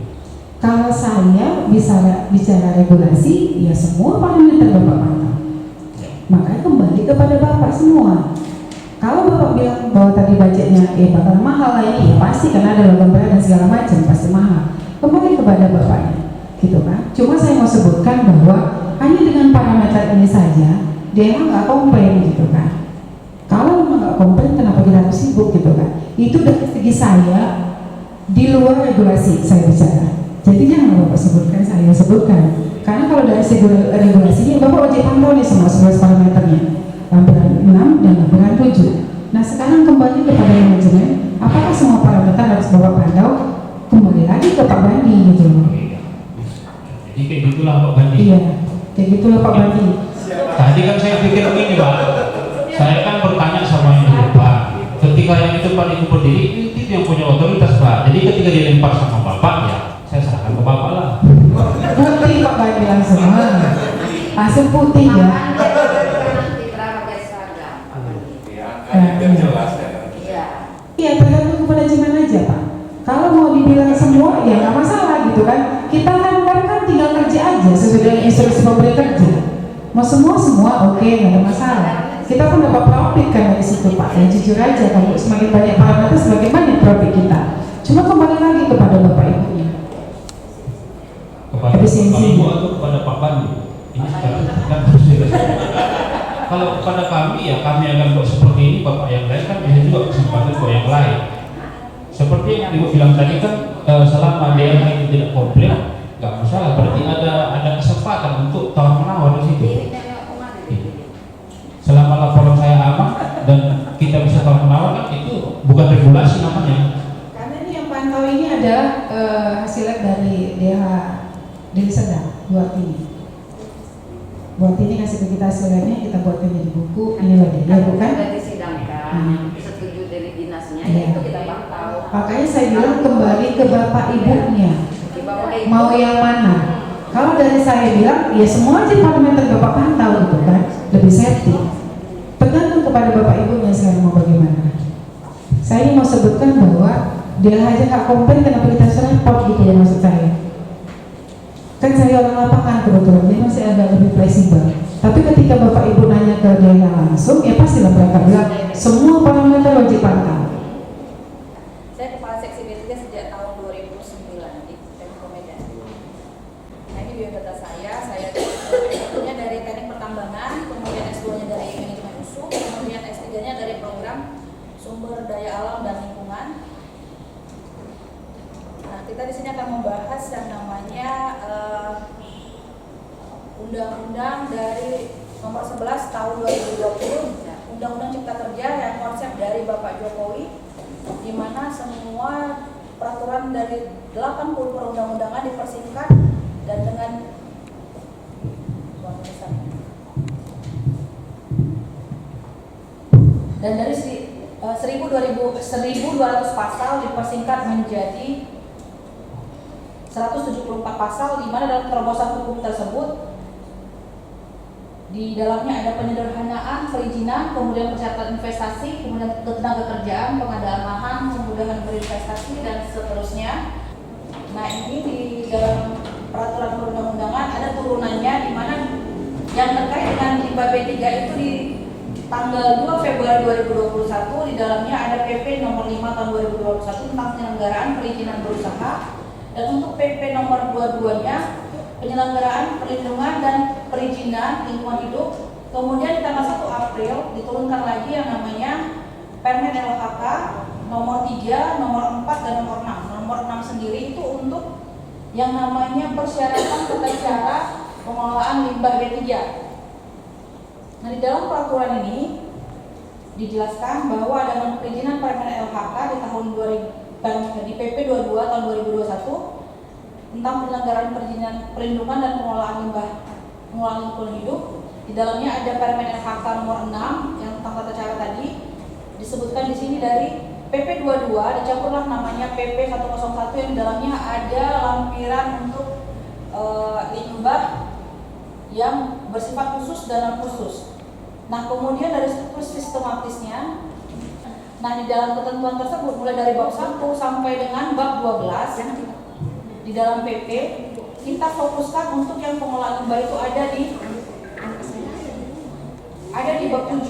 Kalau saya bisa bicara regulasi, ya semua parameter Bapak pantau. Makanya kembali kepada Bapak semua. Kalau Bapak bilang bahwa tadi budgetnya bakal mahal lah ini, ya pasti karena ada logam berat dan segala macam, pasti mahal. Kembali kepada Bapaknya, gitu kan. Cuma saya mau sebutkan bahwa hanya dengan parameter ini saja, dia nggak komplain gitu kan. Kalau memang nggak komplain, kenapa kita harus sibuk gitu kan? Itu dari segi saya di luar regulasi saya bicara. Jadi jangan Bapak sebutkan, saya sebutkan. Karena kalau dari segi regulasinya, Bapak wajib pantau nih semua 11 parameternya. Lampiran 6 dan lampiran 7. Nah sekarang kembali kepada manajemen, apakah semua parameter harus Bapak pantau? Kembali lagi ke Pak Bandi gitu loh. Jadi kayak gitulah Pak Bandi. Iya, kayak gitulah Pak Bandi. Tadi kan saya pikir begini Pak, saya kan bertanya sama yang di depan. Ketika yang di depan itu berdiri, itu yang punya otoritas Pak. Jadi ketika dilempar sama Bapak, ya saya serahkan ke Bapak lah. Putih Pak Bandi langsung, langsung putih ya. Nanti berapa seragam Pak Bandi? Biar jelas ya. Iya. Iya tergantung kepada manajemen aja Pak. Kalau mau dibilang semua ya nggak masalah gitu kan. Kita kan tinggal kerja aja sesuai dengan instruksi pemberi kerja. Mau semua oke nggak ada masalah. Kita pun dapat profit kan dari situ Pak. Ya jujur aja kalau semakin banyak parameter semakin banyak profit kita. Cuma kembali lagi kepada Bapak Ibunya. Kepada Bapak Ibu atau kepada Pak Bandi. Ini sekarang kan harus dijelaskan. Kalau kepada kami ya kami akan buat seperti ini, Bapak yang lain kan bisa juga kesempatan buat yang lain. Seperti yang Ibu bilang tadi kan selama DLH itu tidak komplain, nggak masalah. Berarti ada kesempatan untuk tawar menawar di situ. Selama laporan saya aman dan kita bisa tawar menawar kan itu bukan regulasi namanya. Karena ini yang pantau ini adalah hasil dari DH Deli Serdang buat ini. Buat ini kasih ke kita hasilnya, kita buatkan jadi buku. Ini loh dia, bukan? Sudah disidangkan, setuju dari dinasnya, Iya. itu kita pantau. Makanya saya bilang kembali ke Bapak Ibunya. Di bawah itu. Mau yang mana? Kalau dari saya bilang, ya semua aja parameter Bapak pantau gitu kan, lebih safety. Tergantung kepada Bapak Ibunya sekarang mau bagaimana. Saya ini mau sebutkan bahwa dia aja nggak komplain, kenapa kita harus repot gitu ya maksud saya. Kan saya orang lapangan kebetulan, dia masih agak lebih fleksibel. Tapi ketika Bapak Ibu nanya ke dia langsung, ya pastilah mereka bilang semua parameter wajib pantau. Saya kepala seksi B3 sejak tahun 2009 di Pemko Medan. Nah ini biodata saya S1-nya dari teknik pertambangan, kemudian S2-nya dari manajemen USU, kemudian S3-nya dari program sumber daya alam dan lingkungan. Nah kita di sini akan membahas yang namanya undang-undang dari nomor 11 tahun 2020, Undang-Undang Cipta Kerja yang konsep dari Bapak Jokowi, di mana semua peraturan dari 80 perundang-undangan dipersingkat dan dengan dari 1.200 pasal dipersingkat menjadi 174 pasal, di mana dalam terobosan hukum tersebut di dalamnya ada penyederhanaan perizinan, kemudian persyaratan investasi, kemudian ketenaga kerjaan, pengadaan lahan, kemudahan berinvestasi dan seterusnya. Nah, ini di dalam peraturan perundang-undangan ada turunannya, di mana yang terkait dengan limbah B3 itu di tanggal 2 Februari 2021 di dalamnya ada PP nomor 5 tahun 2021 tentang penyelenggaraan perizinan berusaha, dan untuk PP nomor 22-nya penyelenggaraan perlindungan dan perizinan lingkungan hidup. Kemudian di tanggal 1 April diturunkan lagi yang namanya Permen LHK nomor 3, nomor 4 dan nomor 6. Nomor 6 sendiri itu untuk yang namanya persyaratan tata cara pengelolaan limbah B3. Nah, di dalam peraturan ini dijelaskan bahwa dengan perizinan Permen LHK di tahun 2000 di PP 22 tahun 2021 tentang penyelenggaraan perizinan perlindungan dan pengelolaan lingkungan hidup, di dalamnya ada Permen LHK nomor 6 yang tentang tata cara tadi disebutkan di sini dari PP 22 dicampurlah namanya PP 101 yang di dalamnya ada lampiran untuk limbah yang bersifat khusus dan non khusus. Nah, kemudian dari struktur sistematisnya, nah di dalam ketentuan tersebut mulai dari bab 1 sampai dengan bab 12 di dalam PP kita fokuskan untuk yang pengelolaan limbah itu ada di bab 7.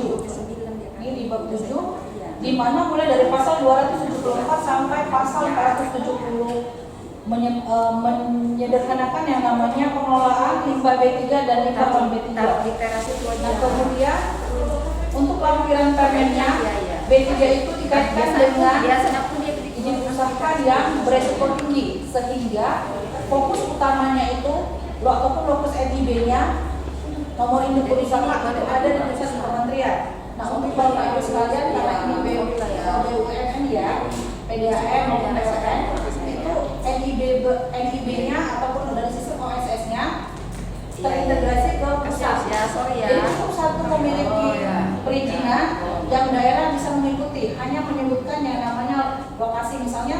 Ini di bab 7 di mana mulai dari pasal 274 sampai pasal 470 menyederhanakan yang namanya pengelolaan limbah B3 dan limbah non B3. Nah, kemudian untuk lampiran permennya B3 itu dikaitkan dengan izin usaha yang beresiko tinggi, sehingga fokus utamanya itu ataupun lokus NIB-nya nomor induk usaha itu ada di pusat kementerian. Nah, untuk Bapak Ibu sekalian, karena ini BUMN ya, PDAM maupun PSN, itu NIB-nya ataupun dari sistem OSS-nya terintegrasi ke pusat. Jadi cukup satu memiliki perizinan yang daerah bisa mengikuti, hanya menyebutkan yang namanya lokasi, misalnya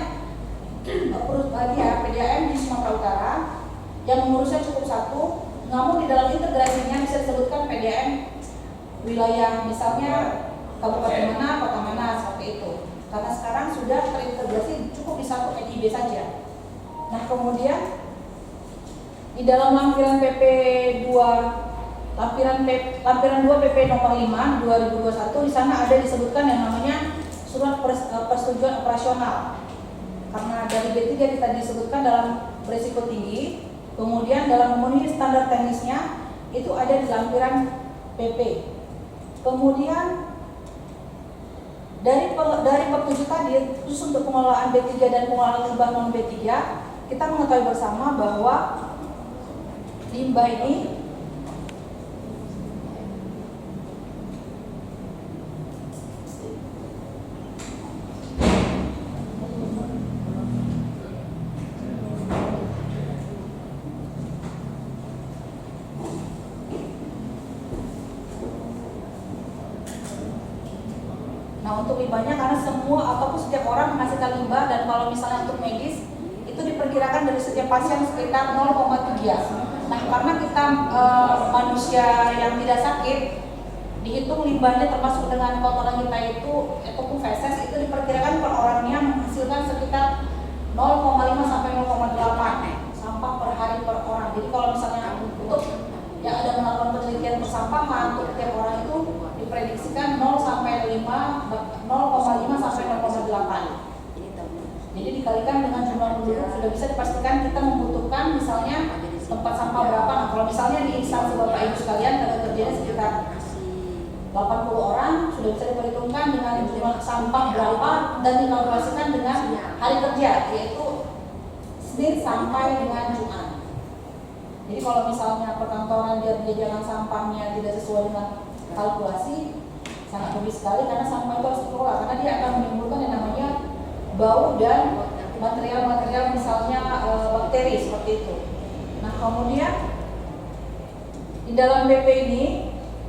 PDAM di Sumatera Utara yang mengurusnya cukup satu, namun di dalam integrasinya bisa disebutkan PDAM wilayah, misalnya kabupaten mana, kota mana, seperti itu. Karena sekarang sudah terintegrasi cukup di satu NIB saja. Nah, kemudian di dalam lampiran PP 2 lampiran 2 PP nomor 5 2021 di sana ada disebutkan yang namanya surat persetujuan operasional. Karena dari B3 kita disebutkan dalam berisiko tinggi, kemudian dalam memenuhi standar teknisnya itu ada di lampiran PP. Kemudian dari bab 7 tadi khusus untuk pengelolaan B3 dan pengelolaan limbah non B3, kita mengetahui bersama bahwa limbah ini untuk limbahnya, karena semua ataupun setiap orang menghasilkan limbah, dan kalau misalnya untuk medis itu diperkirakan dari setiap pasien sekitar 0,3. Nah, karena kita manusia yang tidak sakit, dihitung limbahnya termasuk dengan kotoran kita itu ataupun feses itu diperkirakan per orangnya menghasilkan sekitar 0,5 sampai 0,8 sampah per hari per orang. Jadi kalau misalnya untuk yang ada melakukan penelitian persampahan untuk setiap orang itu diprediksikan 0 sampai 0,5 sampai 0,8. Jadi dikalikan dengan jumlah penduduk sudah bisa dipastikan kita membutuhkan misalnya tempat sampah berapa. Nah, kalau misalnya di instansi Bapak Ibu sekalian tenaga kerjanya sekitar 80 orang, sudah bisa diperhitungkan dengan jumlah sampah berapa dan dikalkulasikan dengan hari kerja, yaitu Senin sampai dengan Jumat. Jadi kalau misalnya perkantoran dia jalan sampahnya tidak sesuai dengan kalkulasi, sangat rugi sekali karena sampah itu harus dikelola karena dia akan menimbulkan yang namanya bau dan material-material misalnya bakteri seperti itu. Nah kemudian di dalam BP ini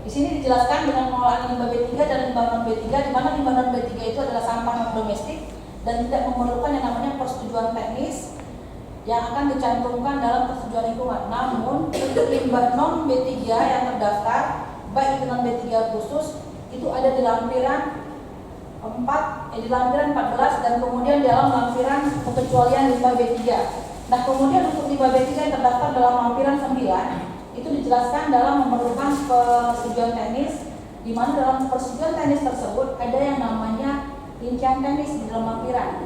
di sini dijelaskan dengan pengelolaan limbah B3 dan limbah non B3, di mana limbah non B3 itu adalah sampah non domestik dan tidak memerlukan yang namanya persetujuan teknis yang akan dicantumkan dalam persetujuan lingkungan. Namun untuk limbah non B3 yang terdaftar, baik itu non B3 khusus, itu ada di lampiran 14 dan kemudian dalam lampiran pengecualian limbah B3. Nah kemudian untuk limbah B3 yang terdaftar dalam lampiran 9 itu dijelaskan dalam memerlukan persetujuan teknis, di mana dalam persetujuan teknis tersebut ada yang namanya rincian teknis di dalam lampiran.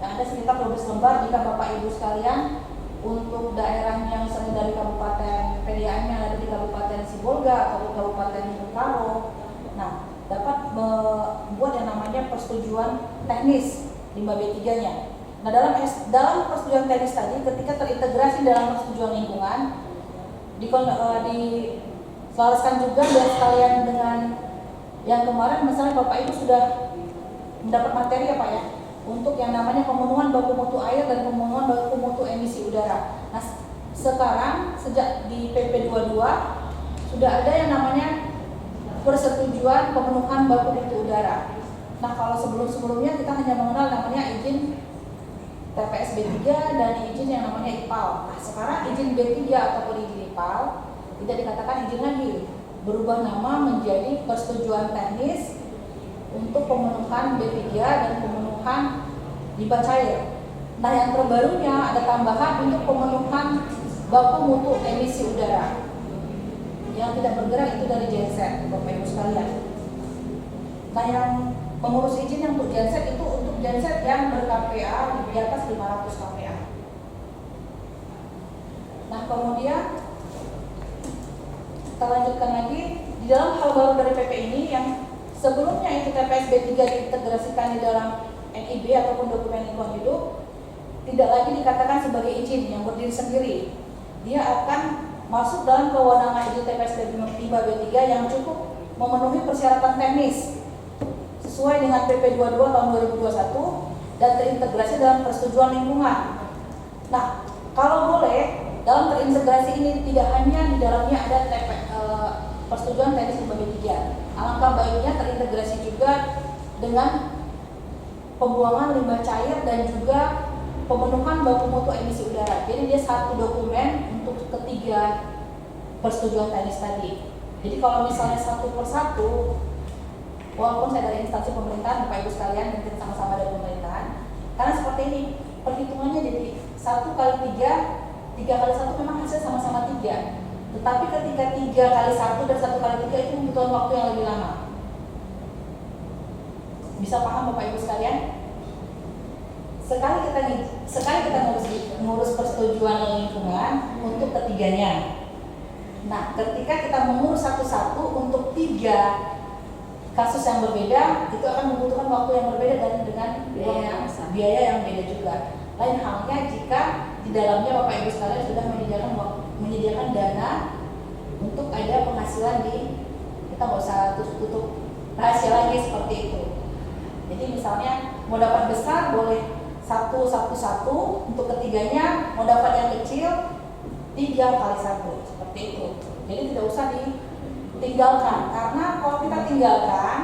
Yang ada sekitar 12 lembar jika Bapak Ibu sekalian untuk daerah yang sering dari Kabupaten PDAM yang ada di Kabupaten Sibolga atau Kabupaten Bengkalo, nah dapat membuat yang namanya persetujuan teknis limbah B3-nya. Nah dalam persetujuan teknis tadi ketika terintegrasi dalam persetujuan lingkungan diselaraskan juga dan sekalian dengan yang kemarin misalnya Bapak Ibu sudah mendapat materi ya Pak ya untuk yang namanya pemenuhan baku mutu air dan pemenuhan baku mutu emisi udara. Nah sekarang sejak di PP 22 sudah ada yang namanya persetujuan pemenuhan baku mutu udara. Nah kalau sebelumnya kita hanya mengenal namanya izin TPS B3 dan izin yang namanya IPAL. Nah sekarang izin B3 ataupun izin IPAL tidak dikatakan izin lagi, berubah nama menjadi persetujuan teknis untuk pemenuhan B3 dan pemenuhan limbah cair. Nah yang terbarunya ada tambahan untuk pemenuhan baku mutu emisi udara yang tidak bergerak itu dari genset, Bapak Ibu sekalian. Nah yang pengurus izin yang untuk genset itu untuk genset yang ber-KPA di atas 500 KPA. Nah kemudian kita lanjutkan lagi di dalam hal baru dari PP ini yang sebelumnya itu TPS B3 diintegrasikan di dalam NIB ataupun dokumen lingkungan hidup tidak lagi dikatakan sebagai izin yang berdiri sendiri. Dia akan masuk dalam kewenangan izin TPS B3 yang cukup memenuhi persyaratan teknis sesuai dengan PP 22 tahun 2021 dan terintegrasi dalam persetujuan lingkungan. Nah, kalau boleh dalam terintegrasi ini tidak hanya di dalamnya ada persetujuan teknis limbah B3. Alangkah baiknya terintegrasi juga dengan pembuangan limbah cair dan juga pemenuhan baku mutu emisi udara. Jadi dia satu dokumen untuk ketiga persetujuan teknis tadi. Jadi kalau misalnya satu persatu, walaupun saya dari instansi pemerintahan, Bapak Ibu sekalian, dan kita sama-sama dari pemerintahan, karena seperti ini perhitungannya jadi 1 kali 3 kali 1 memang hasil sama-sama 3. Tetapi ketika 3 kali 1 dan 1 kali 3 itu membutuhkan waktu yang lebih lama. Bisa paham Bapak Ibu sekalian? Sekali kita ngurus persetujuan lingkungan untuk ketiganya. Nah, ketika kita mengurus satu-satu untuk 3 kasus yang berbeda, itu akan membutuhkan waktu yang berbeda dan dengan biaya yang beda juga. Lain halnya jika di dalamnya Bapak Ibu sekalian sudah menyediakan dana untuk ada penghasilan kita nggak usah tutup rahasia lagi seperti itu. Jadi misalnya mau dapat besar boleh 1 untuk ketiganya, mau dapat yang kecil 3 kali 1 seperti itu. Jadi tidak usah ditinggalkan karena kalau kita tinggalkan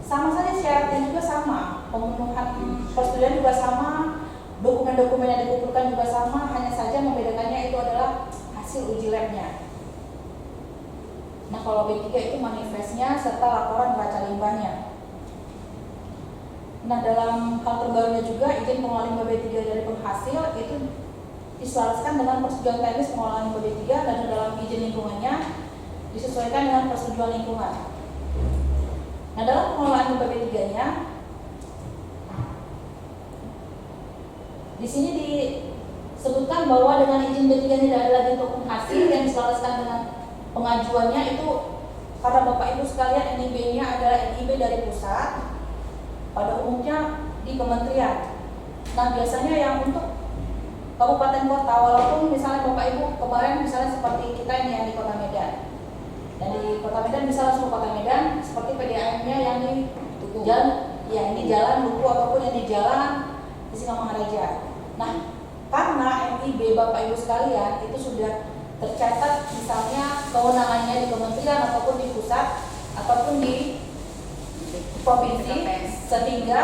sama saja syaratnya juga sama, pemenuhan persetujuan juga sama, dokumen-dokumen yang dikumpulkan juga sama, hanya saja membedakannya itu adalah hasil uji labnya. Nah kalau B3 itu manifestnya serta laporan neraca limbahnya. Nah dalam hal terbarunya juga izin pengelolaan limbah B3 dari penghasil itu diselaraskan dengan persetujuan teknis pengelolaan limbah B3 dan dalam izin lingkungannya disesuaikan dengan persetujuan lingkungan. Nah dalam pengelolaan limbah B3-nya di sini disebutkan bahwa dengan izin B3 tidak ada lagi untuk penghasil yang diselaraskan dengan pengajuannya itu karena Bapak Ibu sekalian NIB-nya adalah NIB dari pusat, pada umumnya di kementerian. Nah biasanya yang untuk kabupaten kota, walaupun misalnya Bapak Ibu kemarin misalnya seperti kita ini yang di Kota Medan, Dari Kota Medan bisa langsung ke Kota Medan, seperti PDAM-nya yang di jalan, ya ini jalan Duku ataupun yang di jalan di Singamangaraja. Nah, karena MIB Bapak Ibu sekalian itu sudah tercatat misalnya kewenangannya di kementerian ataupun di pusat ataupun di provinsi, sehingga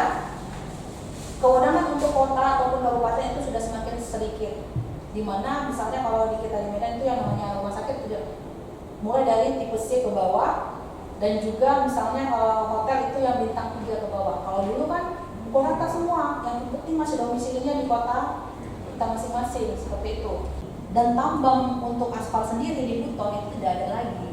kewenangan untuk kota ataupun kabupaten itu sudah semakin sedikit. Dimana misalnya kalau di kita di Medan itu yang namanya rumah sakit sudah mulai dari tipe C ke bawah, dan juga misalnya kalau hotel itu yang bintang 3 ke bawah. Kalau dulu kan pukul rata semua, yang penting masih domisilinya di kota kita masing-masing, seperti itu. Dan tambang untuk aspal sendiri di Buton itu tidak ada lagi.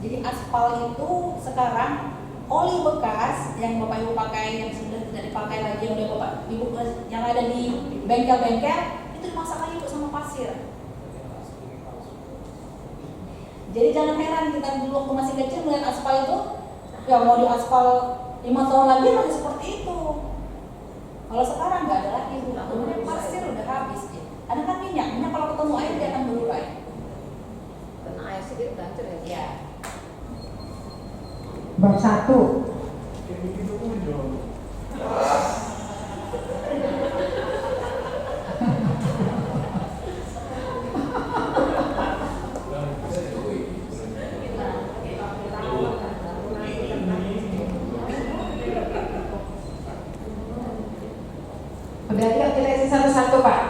Jadi aspal itu sekarang oli bekas yang Bapak Ibu pakai, yang sudah tidak dipakai lagi, yang udah Bapak Ibu yang ada di bengkel-bengkel itu dimasak lagi sama pasir. Jadi jangan heran kita dulu waktu masih kecil melihat aspal itu, ya mau di aspal 5 tahun lagi masih seperti itu. Kalau sekarang nggak ada lagi, kemudian pasir udah habis. Ada kan minyak kalau ketemu air dia akan berurai. Kena air sedikit hancur ya. Ya. Bab 1. Udah yuk kita isi satu-satu Pak.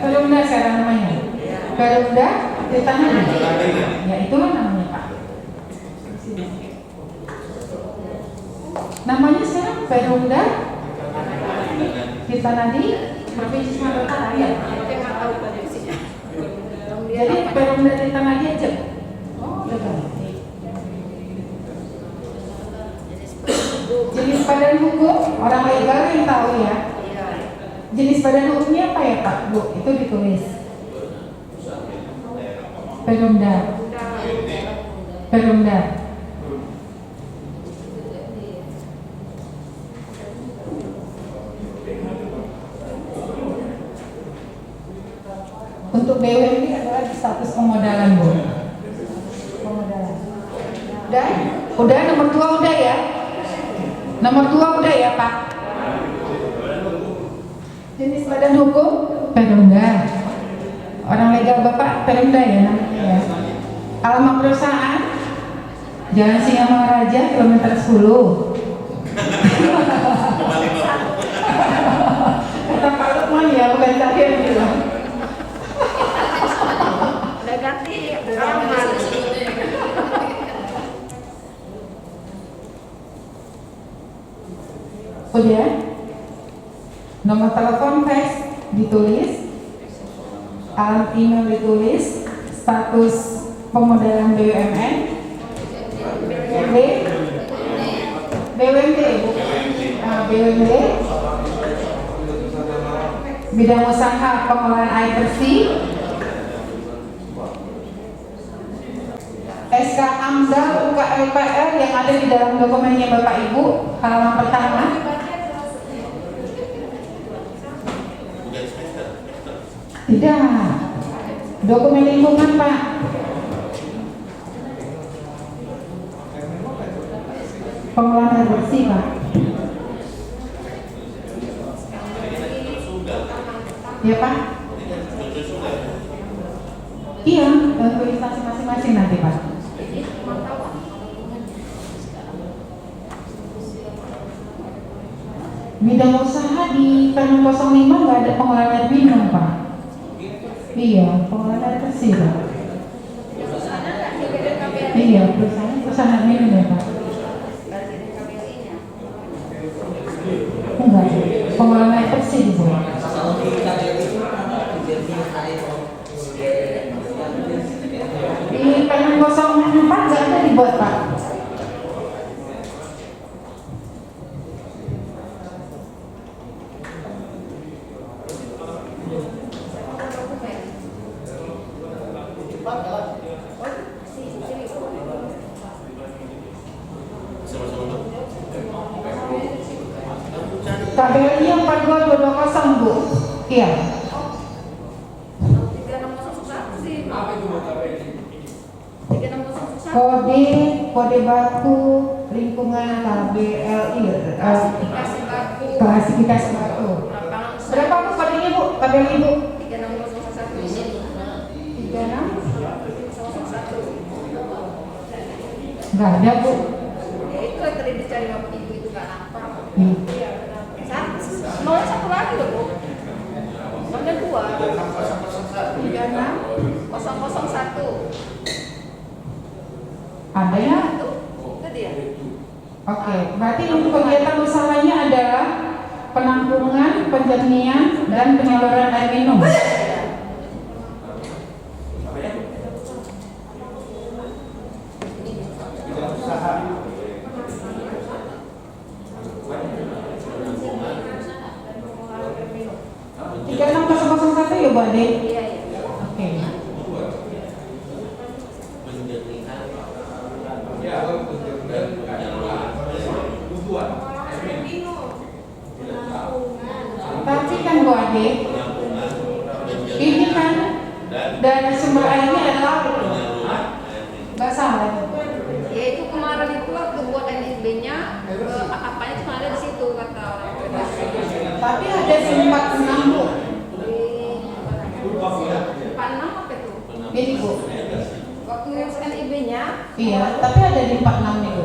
Perumda sekarang namanya. Perumda Tirtanadi. Ya itulah namanya Pak. Namanya sekarang Perumda Tirtanadi Provinsi Sumatera Utara ya. Jadi Perumda Tirtanadi aja. Oh, udah ganti. Jenis badan hukum orang legal yang tahu ya. Jenis badan hukumnya apa ya Pak, Bu? Itu ditulis Perumda. Perumda. Untuk BUMD adalah status pemodalan, Bu. Pemodalan. Udah nomor 2 udah ya. Nomor 2 udah ya Pak. Jenis badan hukum Perumda. Orang legal Bapak Perumda ya namanya ya. Alamat perusahaan Jalan Singamangaraja kilometer 10. Kata Pak Lukman ya, bukan saya yang bilang. Udah ganti alamat. Udah. Nomor telepon fax ditulis, alamat email ditulis, status pemodalan BUMN, BUMD, BUMD, bidang usaha pengolahan air bersih, SK AMDAL UKLPR yang ada di dalam dokumennya Bapak Ibu, halaman pertama. Tidak, dokumen lingkungan Pak. Pengolahan air bersih Pak. Ya Pak. Iya, untuk instansi masing-masing nanti Pak. Ini pemantauan. Bidang usaha di Permen 05 nggak ada pengolahan air minum Pak. Iya, pengolahan air bersih Pak. Perusahaannya nggak di KBRI. Iya, perusahaan air minum ya Pak. Berarti di KBRI-nya. Enggak, pengolahan air bersih di bawah. Kalau kita itu jadi air Di Permen 04 nggak ada dibuat Pak. KBRI yang 42220 Bu. Iya. 3601 sih. Apa itu buat KBRI? 3601. Kode baku lingkungan KBLI. Klasifikasi baku. Klasifikasi baku. Lapangan usaha. Berapa Bu kodenya Bu? KBLI Bu? 3601 ini. 36. Enggak ada Bu. Ya itu yang tadi dicari sama ibu itu kan apa? Hmm. Nolnya satu lagi loh Bu. Nolnya 2. 36 001. Ada ya? Itu dia. Oke, berarti untuk kegiatan usahanya adalah penampungan, penjernihan, dan penyaluran air minum. Tiga 6001 ya Bu Ade? Iya, iya. Oke. Tapi kan Bu Ade, ini kan dari sumber airnya adalah nggak salah. Ya itu kemarin itu waktu buat NIB-nya apanya cuma ada di situ kata orang. Tapi ada di 46 Bu. 46 apa itu? Ini Bu. Waktu yang NIB-nya Iya, tapi ada di 46 nih Bu.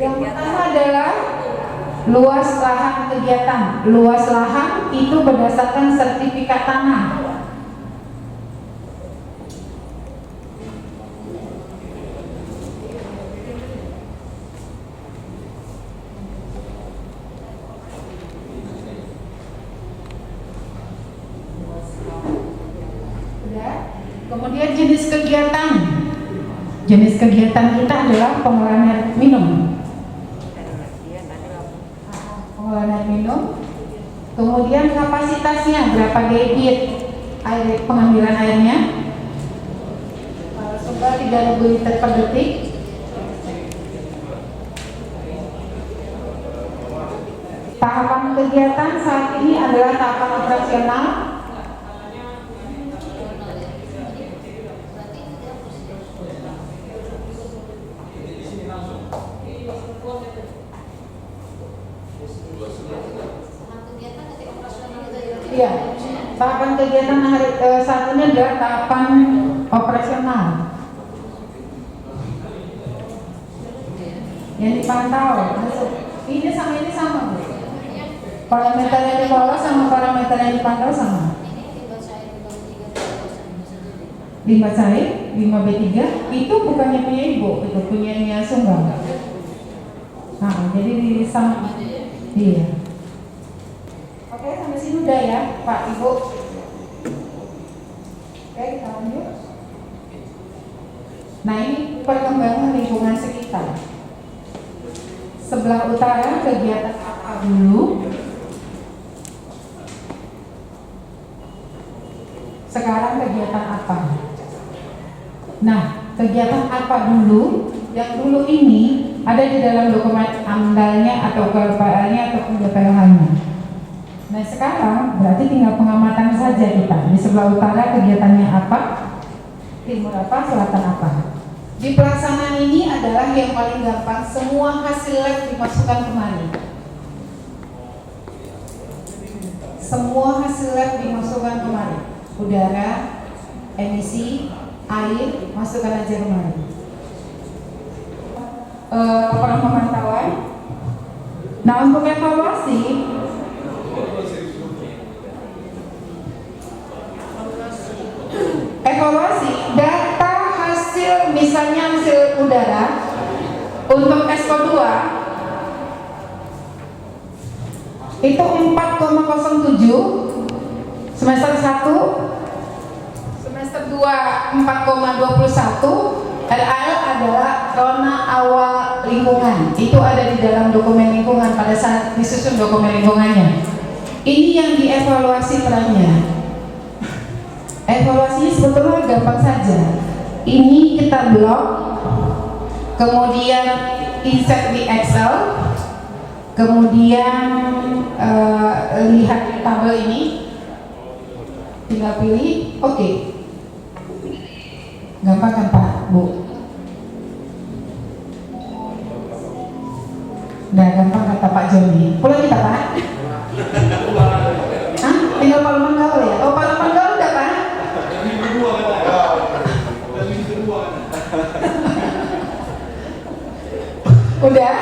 Yang pertama adalah luas lahan kegiatan. Luas lahan itu berdasarkan sertifikat tanah. Kemudian jenis kegiatan. Jenis kegiatan kita adalah pengolahan air minum. Pengolahan air minum. Kemudian kapasitasnya berapa debit air pengambilan airnya? Sebar 3.000 liter per detik. Tahapan kegiatan saat ini adalah tahapan operasional. Iya, tahapan kegiatan hari saat ini adalah tahapan operasional. Yang dipantau, ini sama Bu. Parameter yang di bawah sama parameter yang dipantau sama. 5 cair, 5 B3 itu bukannya punya Ibu, itu punya Sunggal. Nah, jadi di sama. Iya. Oke, sampai sini udah ya, Pak Ibu. Oke, kita lanjut. Nah, ini perkembangan lingkungan sekitar. Sebelah utara kegiatan apa dulu? Sekarang kegiatan apa? Nah, kegiatan apa dulu? Yang dulu ini ada di dalam dokumen AMDAL-nya atau KPL-nya ataupun DPLH-nya. Nah, sekarang berarti tinggal pengamatan saja kita. Di sebelah utara kegiatannya apa? timur apa, selatan apa. Di pelaksanaan ini adalah yang paling gampang, semua hasil lab dimasukkan kemari. Semua hasil lab dimasukkan kemari. Udara, emisi, air, masukkan aja kemari. Laporan pemantauan. Nah, untuk evaluasi, data hasil, misalnya hasil udara untuk SO2 itu 4,07, semester 1, semester 2 4,21. LAL adalah rona awal lingkungan, itu ada di dalam dokumen lingkungan pada saat disusun dokumen lingkungannya. Ini yang dievaluasi perannya. Evaluasinya sebetulnya gampang saja. Ini kita blok, kemudian insert di Excel, kemudian lihat tabel ini, tinggal pilih, oke. Gampang kan Pak, Bu? Udah gampang kata Pak Joni. Pulang kita Pak? Hah? Tinggal Pak Luman Gaul ya? Oh Pak Luman Gaul udah Pak? Udah?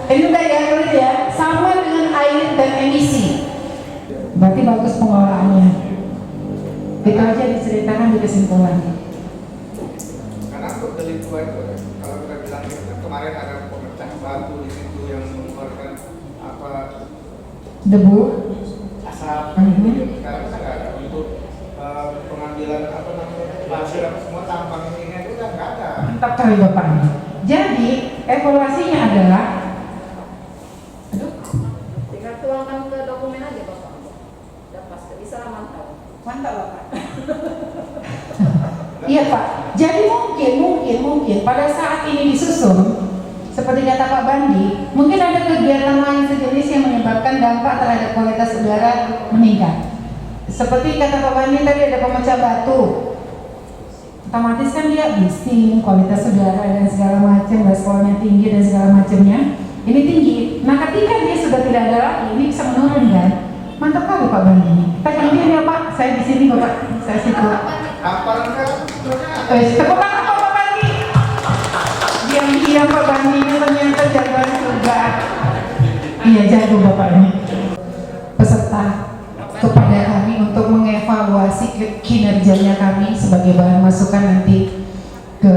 Ini udah ya, clear ya? Sama dengan air dan emisi. Berarti bagus pengelolaannya. Itu aja diceritakan di kesimpulan. Karena untuk delik 2 itu, kalau kita bilang itu kemarin ada pemecah batu di situ yang mengeluarkan apa Debu. asap. Sekarang sudah ada untuk pengambilan apa namanya pasir apa semua tambang ini itu kan nggak ada. Mantap kali Bapak. Jadi evaluasinya adalah, Tinggal tuangkan ke dokumen aja Bapak. Udah pasti bisa lah mantap. mantap Bapak. Iya Pak. Jadi mungkin pada saat ini disusun, seperti kata Pak Bandi, mungkin ada kegiatan lain sejenis yang menyebabkan dampak terhadap kualitas udara meningkat. Seperti kata Pak Bandi tadi ada pemecah batu. Otomatis kan dia bising, kualitas udara dan segala macam, reskolnya tinggi dan segala macamnya. Ini tinggi. Nah ketika dia sudah tidak ada lagi, ini bisa menurun kan? Mantap kali Pak Bandi. Kita gantian ya Pak. Saya di sini Bapak. Saya situ. Apa enggak? Tepuk tangan Pak Bandi. Diam-diam Pak Bandi ini ternyata jagoan juga. Iya jago Bapak ini. Peserta kepada kami untuk mengevaluasi kinerjanya kami sebagai bahan masukan nanti ke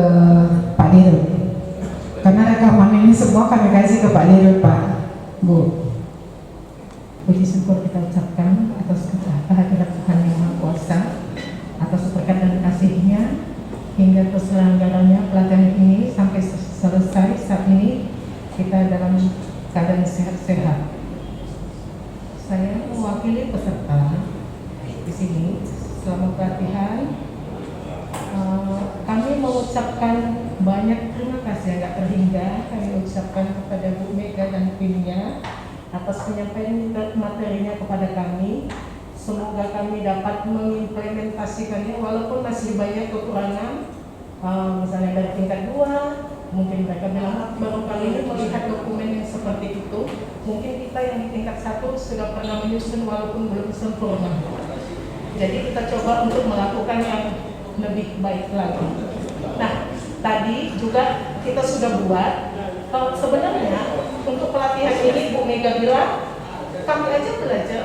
Pak Dirut. Karena rekaman ini semua kami kasih ke Pak Dirut Pak, Bu. Puji syukur kita ucapkan atas kehadiran Tuhan Yang Maha Kuasa, atas berkat dan kasih-Nya hingga terselenggaranya pelatihan ini sampai selesai. Saat ini kita dalam keadaan sehat-sehat. Saya mewakili peserta di sini selama pelatihan. Kami mengucapkan banyak terima kasih yang tak terhingga kami ucapkan kepada Bu Mega dan timnya atas penyampaian materinya kepada kami. Semoga kami dapat mengimplementasikannya walaupun masih banyak kekurangan, misalnya dari tingkat 2, mungkin mereka bilang baru kali ini melihat dokumen yang seperti itu. Mungkin kita yang di tingkat 1 sudah pernah menyusun walaupun belum sempurna. Jadi kita coba untuk melakukan yang lebih baik lagi. Nah, tadi juga kita sudah buat, sebenarnya untuk pelatihan ini Bu Mega bilang, kami aja belajar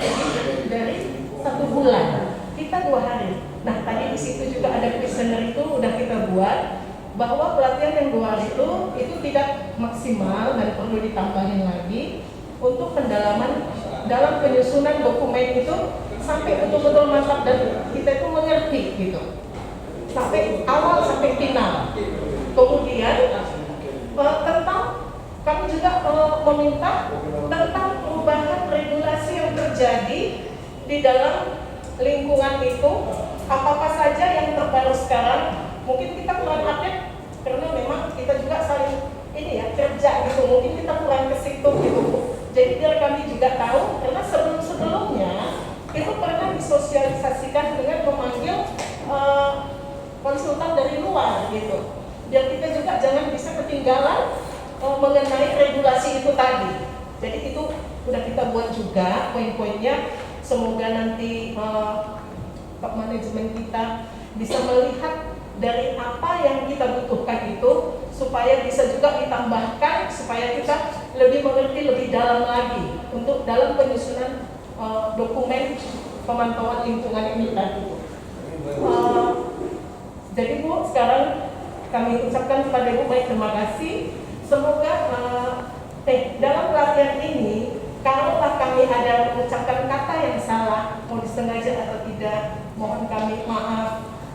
dari 1 bulan, kita 2 hari. Nah, tadi di situ juga ada kuesioner itu udah kita buat, bahwa pelatihan yang 2 hari itu tidak maksimal dan perlu ditambahin lagi untuk pendalaman dalam penyusunan dokumen itu sampai betul-betul mantap dan kita itu mengerti gitu, sampai awal sampai final. Kemudian tentang kami juga meminta tentang perubahan regulasi yang terjadi di dalam lingkungan itu, apa-apa saja yang terbaru sekarang. Mungkin kita kurang update karena memang kita juga saling ini ya kerja gitu, mungkin kita kurang ke situ gitu. Jadi biar kami juga tahu, karena sebelum-sebelumnya itu pernah disosialisasikan dengan memanggil konsultan dari luar gitu. Biar kita juga jangan bisa ketinggalan mengenai regulasi itu tadi. Jadi itu udah kita buat juga poin-poinnya. Semoga nanti top manajemen kita bisa melihat dari apa yang kita butuhkan itu supaya bisa juga ditambahkan supaya kita lebih mengerti lebih dalam lagi untuk dalam penyusunan dokumen pemantauan lingkungan ini tadi. Jadi Bu, sekarang kami ucapkan kepada Ibu baik terima kasih. Semoga dalam pelatihan ini kalaulah kami ada mengucapkan kata yang salah, mau disengaja atau tidak, mohon kami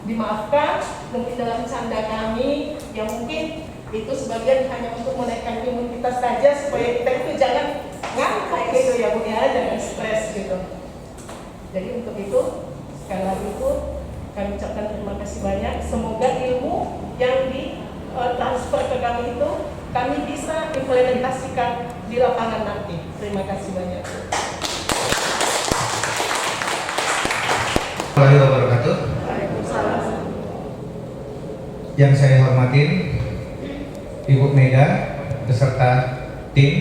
dimaafkan. Mungkin dalam canda kami yang mungkin itu sebagian hanya untuk menaikkan imunitas saja supaya kita itu jangan ngantuk gitu ya Bu ya, jangan stres gitu. Jadi untuk itu sekali lagi itu kami ucapkan terima kasih banyak. Semoga ilmu yang di transfer ke kami itu kami bisa implementasikan di lapangan nanti. Terima kasih banyak. Warahmatullahi wabarakatuh. Waalaikumsalam. Yang saya hormatin Ibu Mega beserta tim,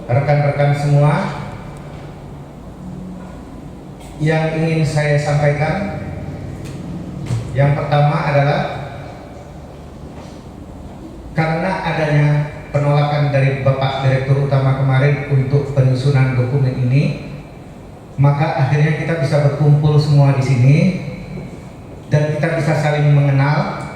rekan-rekan semua, yang ingin saya sampaikan yang pertama adalah karena adanya penolakan dari Bapak Direktur Utama kemarin untuk penyusunan dokumen ini, maka akhirnya kita bisa berkumpul semua di sini dan kita bisa saling mengenal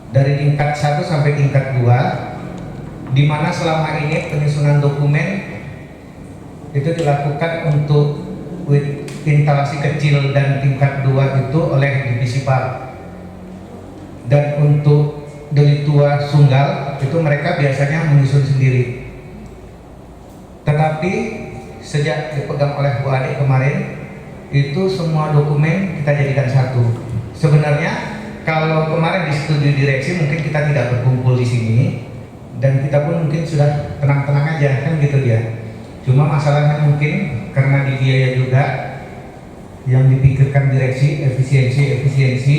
dari tingkat 1 sampai tingkat 2, di mana selama ini penyusunan dokumen itu dilakukan untuk instalasi kecil dan tingkat 2 itu oleh divisi PAR, dan untuk delik tua Sunggal itu mereka biasanya menyusun sendiri. Tetapi sejak dipegang oleh Bu Ade kemarin, itu semua dokumen kita jadikan satu. Sebenarnya kalau kemarin di studi direksi mungkin kita tidak berkumpul di sini dan kita pun mungkin sudah tenang-tenang aja kan gitu dia. Cuma masalahnya mungkin karena di biaya juga yang dipikirkan direksi efisiensi,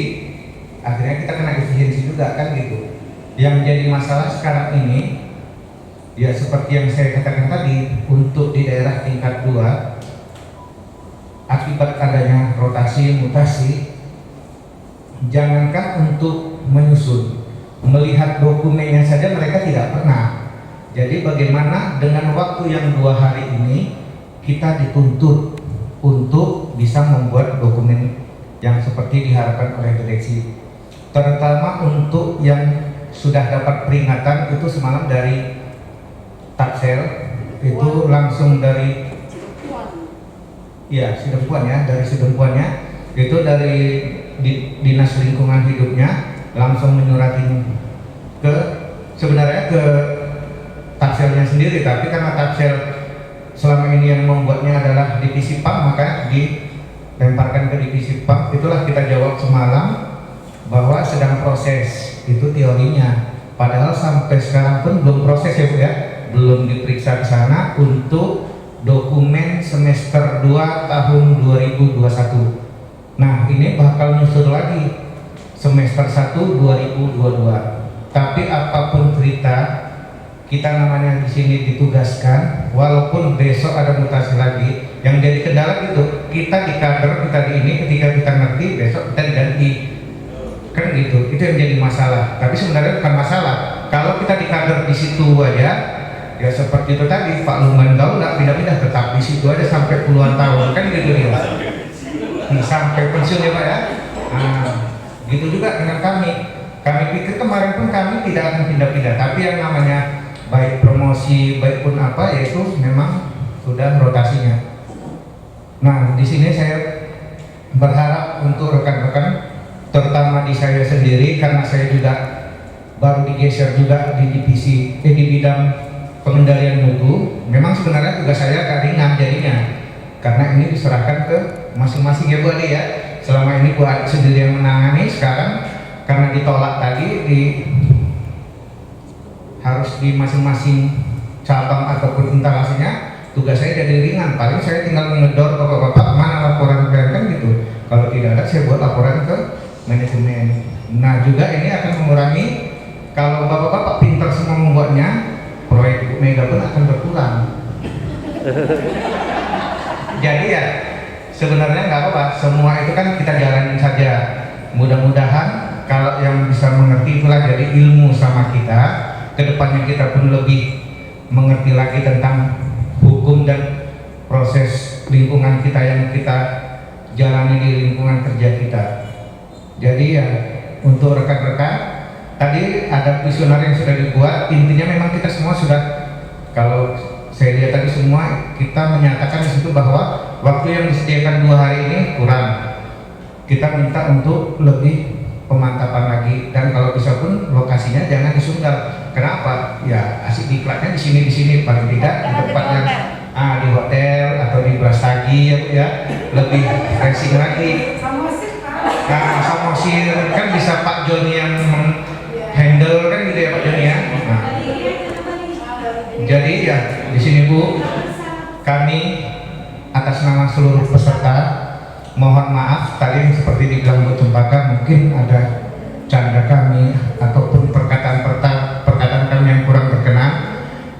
akhirnya kita kena efisiensi juga kan gitu. Yang jadi masalah sekarang ini ya seperti yang saya katakan tadi, untuk di daerah tingkat 2 akibat adanya rotasi mutasi, jangankan untuk menyusun, melihat dokumennya saja mereka tidak pernah. Jadi bagaimana dengan waktu yang 2 hari ini kita dituntut untuk bisa membuat dokumen yang seperti diharapkan oleh direksi, terutama untuk yang sudah dapat peringatan itu semalam dari Taksel, itu langsung dari ya Sidempuan ya, dari Sidempuannya itu dari Dinas Lingkungan Hidupnya langsung menyuratin ke sebenarnya ke Takselnya sendiri, tapi karena Taksel selama ini yang membuatnya adalah divisi PAM, maka dilemparkan ke divisi PAM. Itulah kita jawab semalam bahwa sedang proses, itu teorinya. Padahal sampai sekarang pun belum proses ya Bu ya, belum diperiksa ke sana untuk dokumen semester 2 tahun 2021. Nah ini bakal nyusul lagi semester 1 2022. Tapi apapun cerita, kita namanya di sini ditugaskan, walaupun besok ada mutasi lagi, yang jadi kendala gitu, kita di kader, kita di ini, ketika kita ngerti, besok kita diganti, kan gitu. Itu yang jadi masalah. Tapi sebenarnya bukan masalah. Kalau kita di kader di situ aja, ya seperti itu tadi, Pak Luman Gaula pindah-pindah tetap di situ aja sampai puluhan tahun, kan gitu dia. Sampai pensiun ya Pak ya. Nah, gitu juga dengan kami. Kami pikir kemarin pun kami tidak akan pindah-pindah, tapi yang namanya baik promosi, baik pun apa, yaitu memang sudah rotasinya. Nah, di sini saya berharap untuk rekan-rekan, terutama di saya sendiri, karena saya juga baru digeser juga di divisi di bidang pengendalian mutu. Memang sebenarnya tugas saya agak ringan jadinya, karena ini diserahkan ke masing-masing ya Bu Ade ya. Selama ini Bu Ade sendiri yang menangani, sekarang karena ditolak tadi harus di masing-masing cabang ataupun instalasinya, tugas saya jadi ringan. Paling saya tinggal mengedor bapak-bapak mana laporan kalian kan gitu. Kalau tidak ada saya buat laporan ke manajemen. Nah juga ini akan mengurangi, kalau bapak-bapak pintar semua membuatnya, proyek Ibu Mega pun akan berkurang. Jadi ya sebenarnya nggak apa-apa, semua itu kan kita jalanin saja. Mudah-mudahan kalau yang bisa mengerti itulah jadi ilmu sama kita, kedepannya kita pun lebih mengerti lagi tentang hukum dan proses lingkungan kita yang kita jalani di lingkungan kerja kita. Jadi ya untuk rekan-rekan, tadi ada visioner yang sudah dibuat, intinya memang kita semua sudah, kalau saya lihat tadi semua kita menyatakan di situ bahwa waktu yang disediakan 2 hari ini kurang. Kita minta untuk lebih pemantapan lagi, dan kalau bisa pun lokasinya jangan di Sumber. Kenapa? Ya asik diklatnya di sini paling tidak di tempat yang di hotel atau di Brastagi ya, lebih racing lagi. Nah, Samosir kan bisa Pak Joni yang handle kan gitu ya Pak Joni ya. Nah, jadi ya di sini Bu, kami atas nama seluruh peserta mohon maaf tadi yang seperti dibilang Bu Cempaka, mungkin ada canda kami ataupun perkataan kami yang kurang berkenan.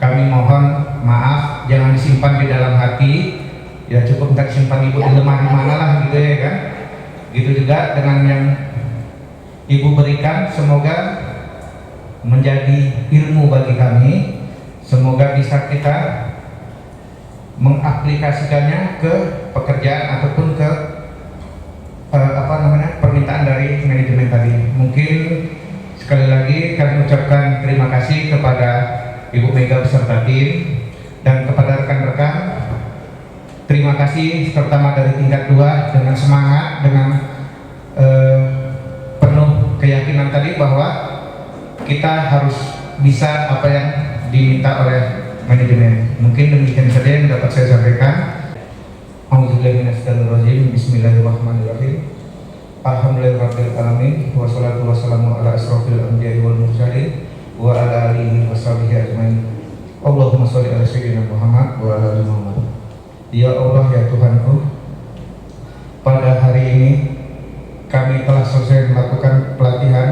Kami mohon maaf, jangan disimpan di dalam hati, ya cukup tak simpan Ibu di lemari mana lah gitu ya kan. Gitu juga dengan yang Ibu berikan, semoga menjadi ilmu bagi kami, semoga bisa kita mengaplikasikannya ke pekerjaan ataupun ke permintaan dari manajemen tadi. Mungkin sekali lagi kami ucapkan terima kasih kepada Ibu Mega beserta tim, dan kepada rekan-rekan terima kasih terutama dari tingkat 2 dengan semangat, dengan penuh keyakinan tadi bahwa kita harus bisa apa yang diminta oleh manajemen. Mungkin demikian saja yang dapat saya sampaikan. Auzubillahiminasyaitonirrajim. Bismillahirrahmanirrahim. Alhamdulillahirabbil alamin, wassalatu wassalamu ala asrofil anbiya'i wal mursalin wa ala alihi washabihi ajmain. Allahumma sholli ala sayyidina Muhammad wa ala ali Muhammad. Ya Allah ya Tuhanku, pada hari ini kami telah selesai melakukan pelatihan.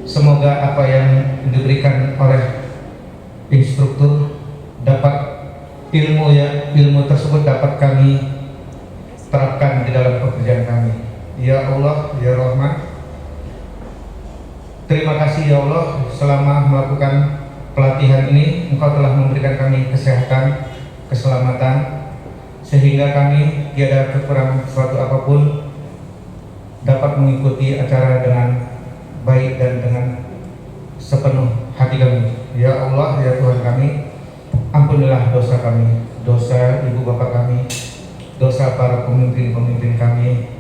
Semoga apa yang diberikan oleh instruktur dapat ilmu tersebut dapat kami terapkan di dalam pekerjaan kami. Ya Allah, ya Rahman, terima kasih ya Allah, selama melakukan pelatihan ini Engkau telah memberikan kami kesehatan, keselamatan, sehingga kami tiada kekurangan suatu apapun, dapat mengikuti acara dengan baik dan dengan sepenuh hati kami. Ya Allah, ya Tuhan kami, ampunilah dosa kami, dosa ibu bapak kami, dosa para pemimpin-pemimpin kami.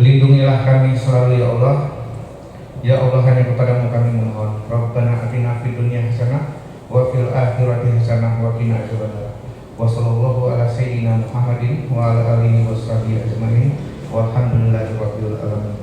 Lindungilah kami selalu ya Allah. Ya Allah, hanya kepadamu kami memohon. Rabbana atina fid dunya hasanah wa fil akhirati hasanah wa qina adzabannar. Wa sallallahu ala sayyidina Muhammadin wa ala alihi washabihi ajmain. Walhamdulillahi rabbil alamin.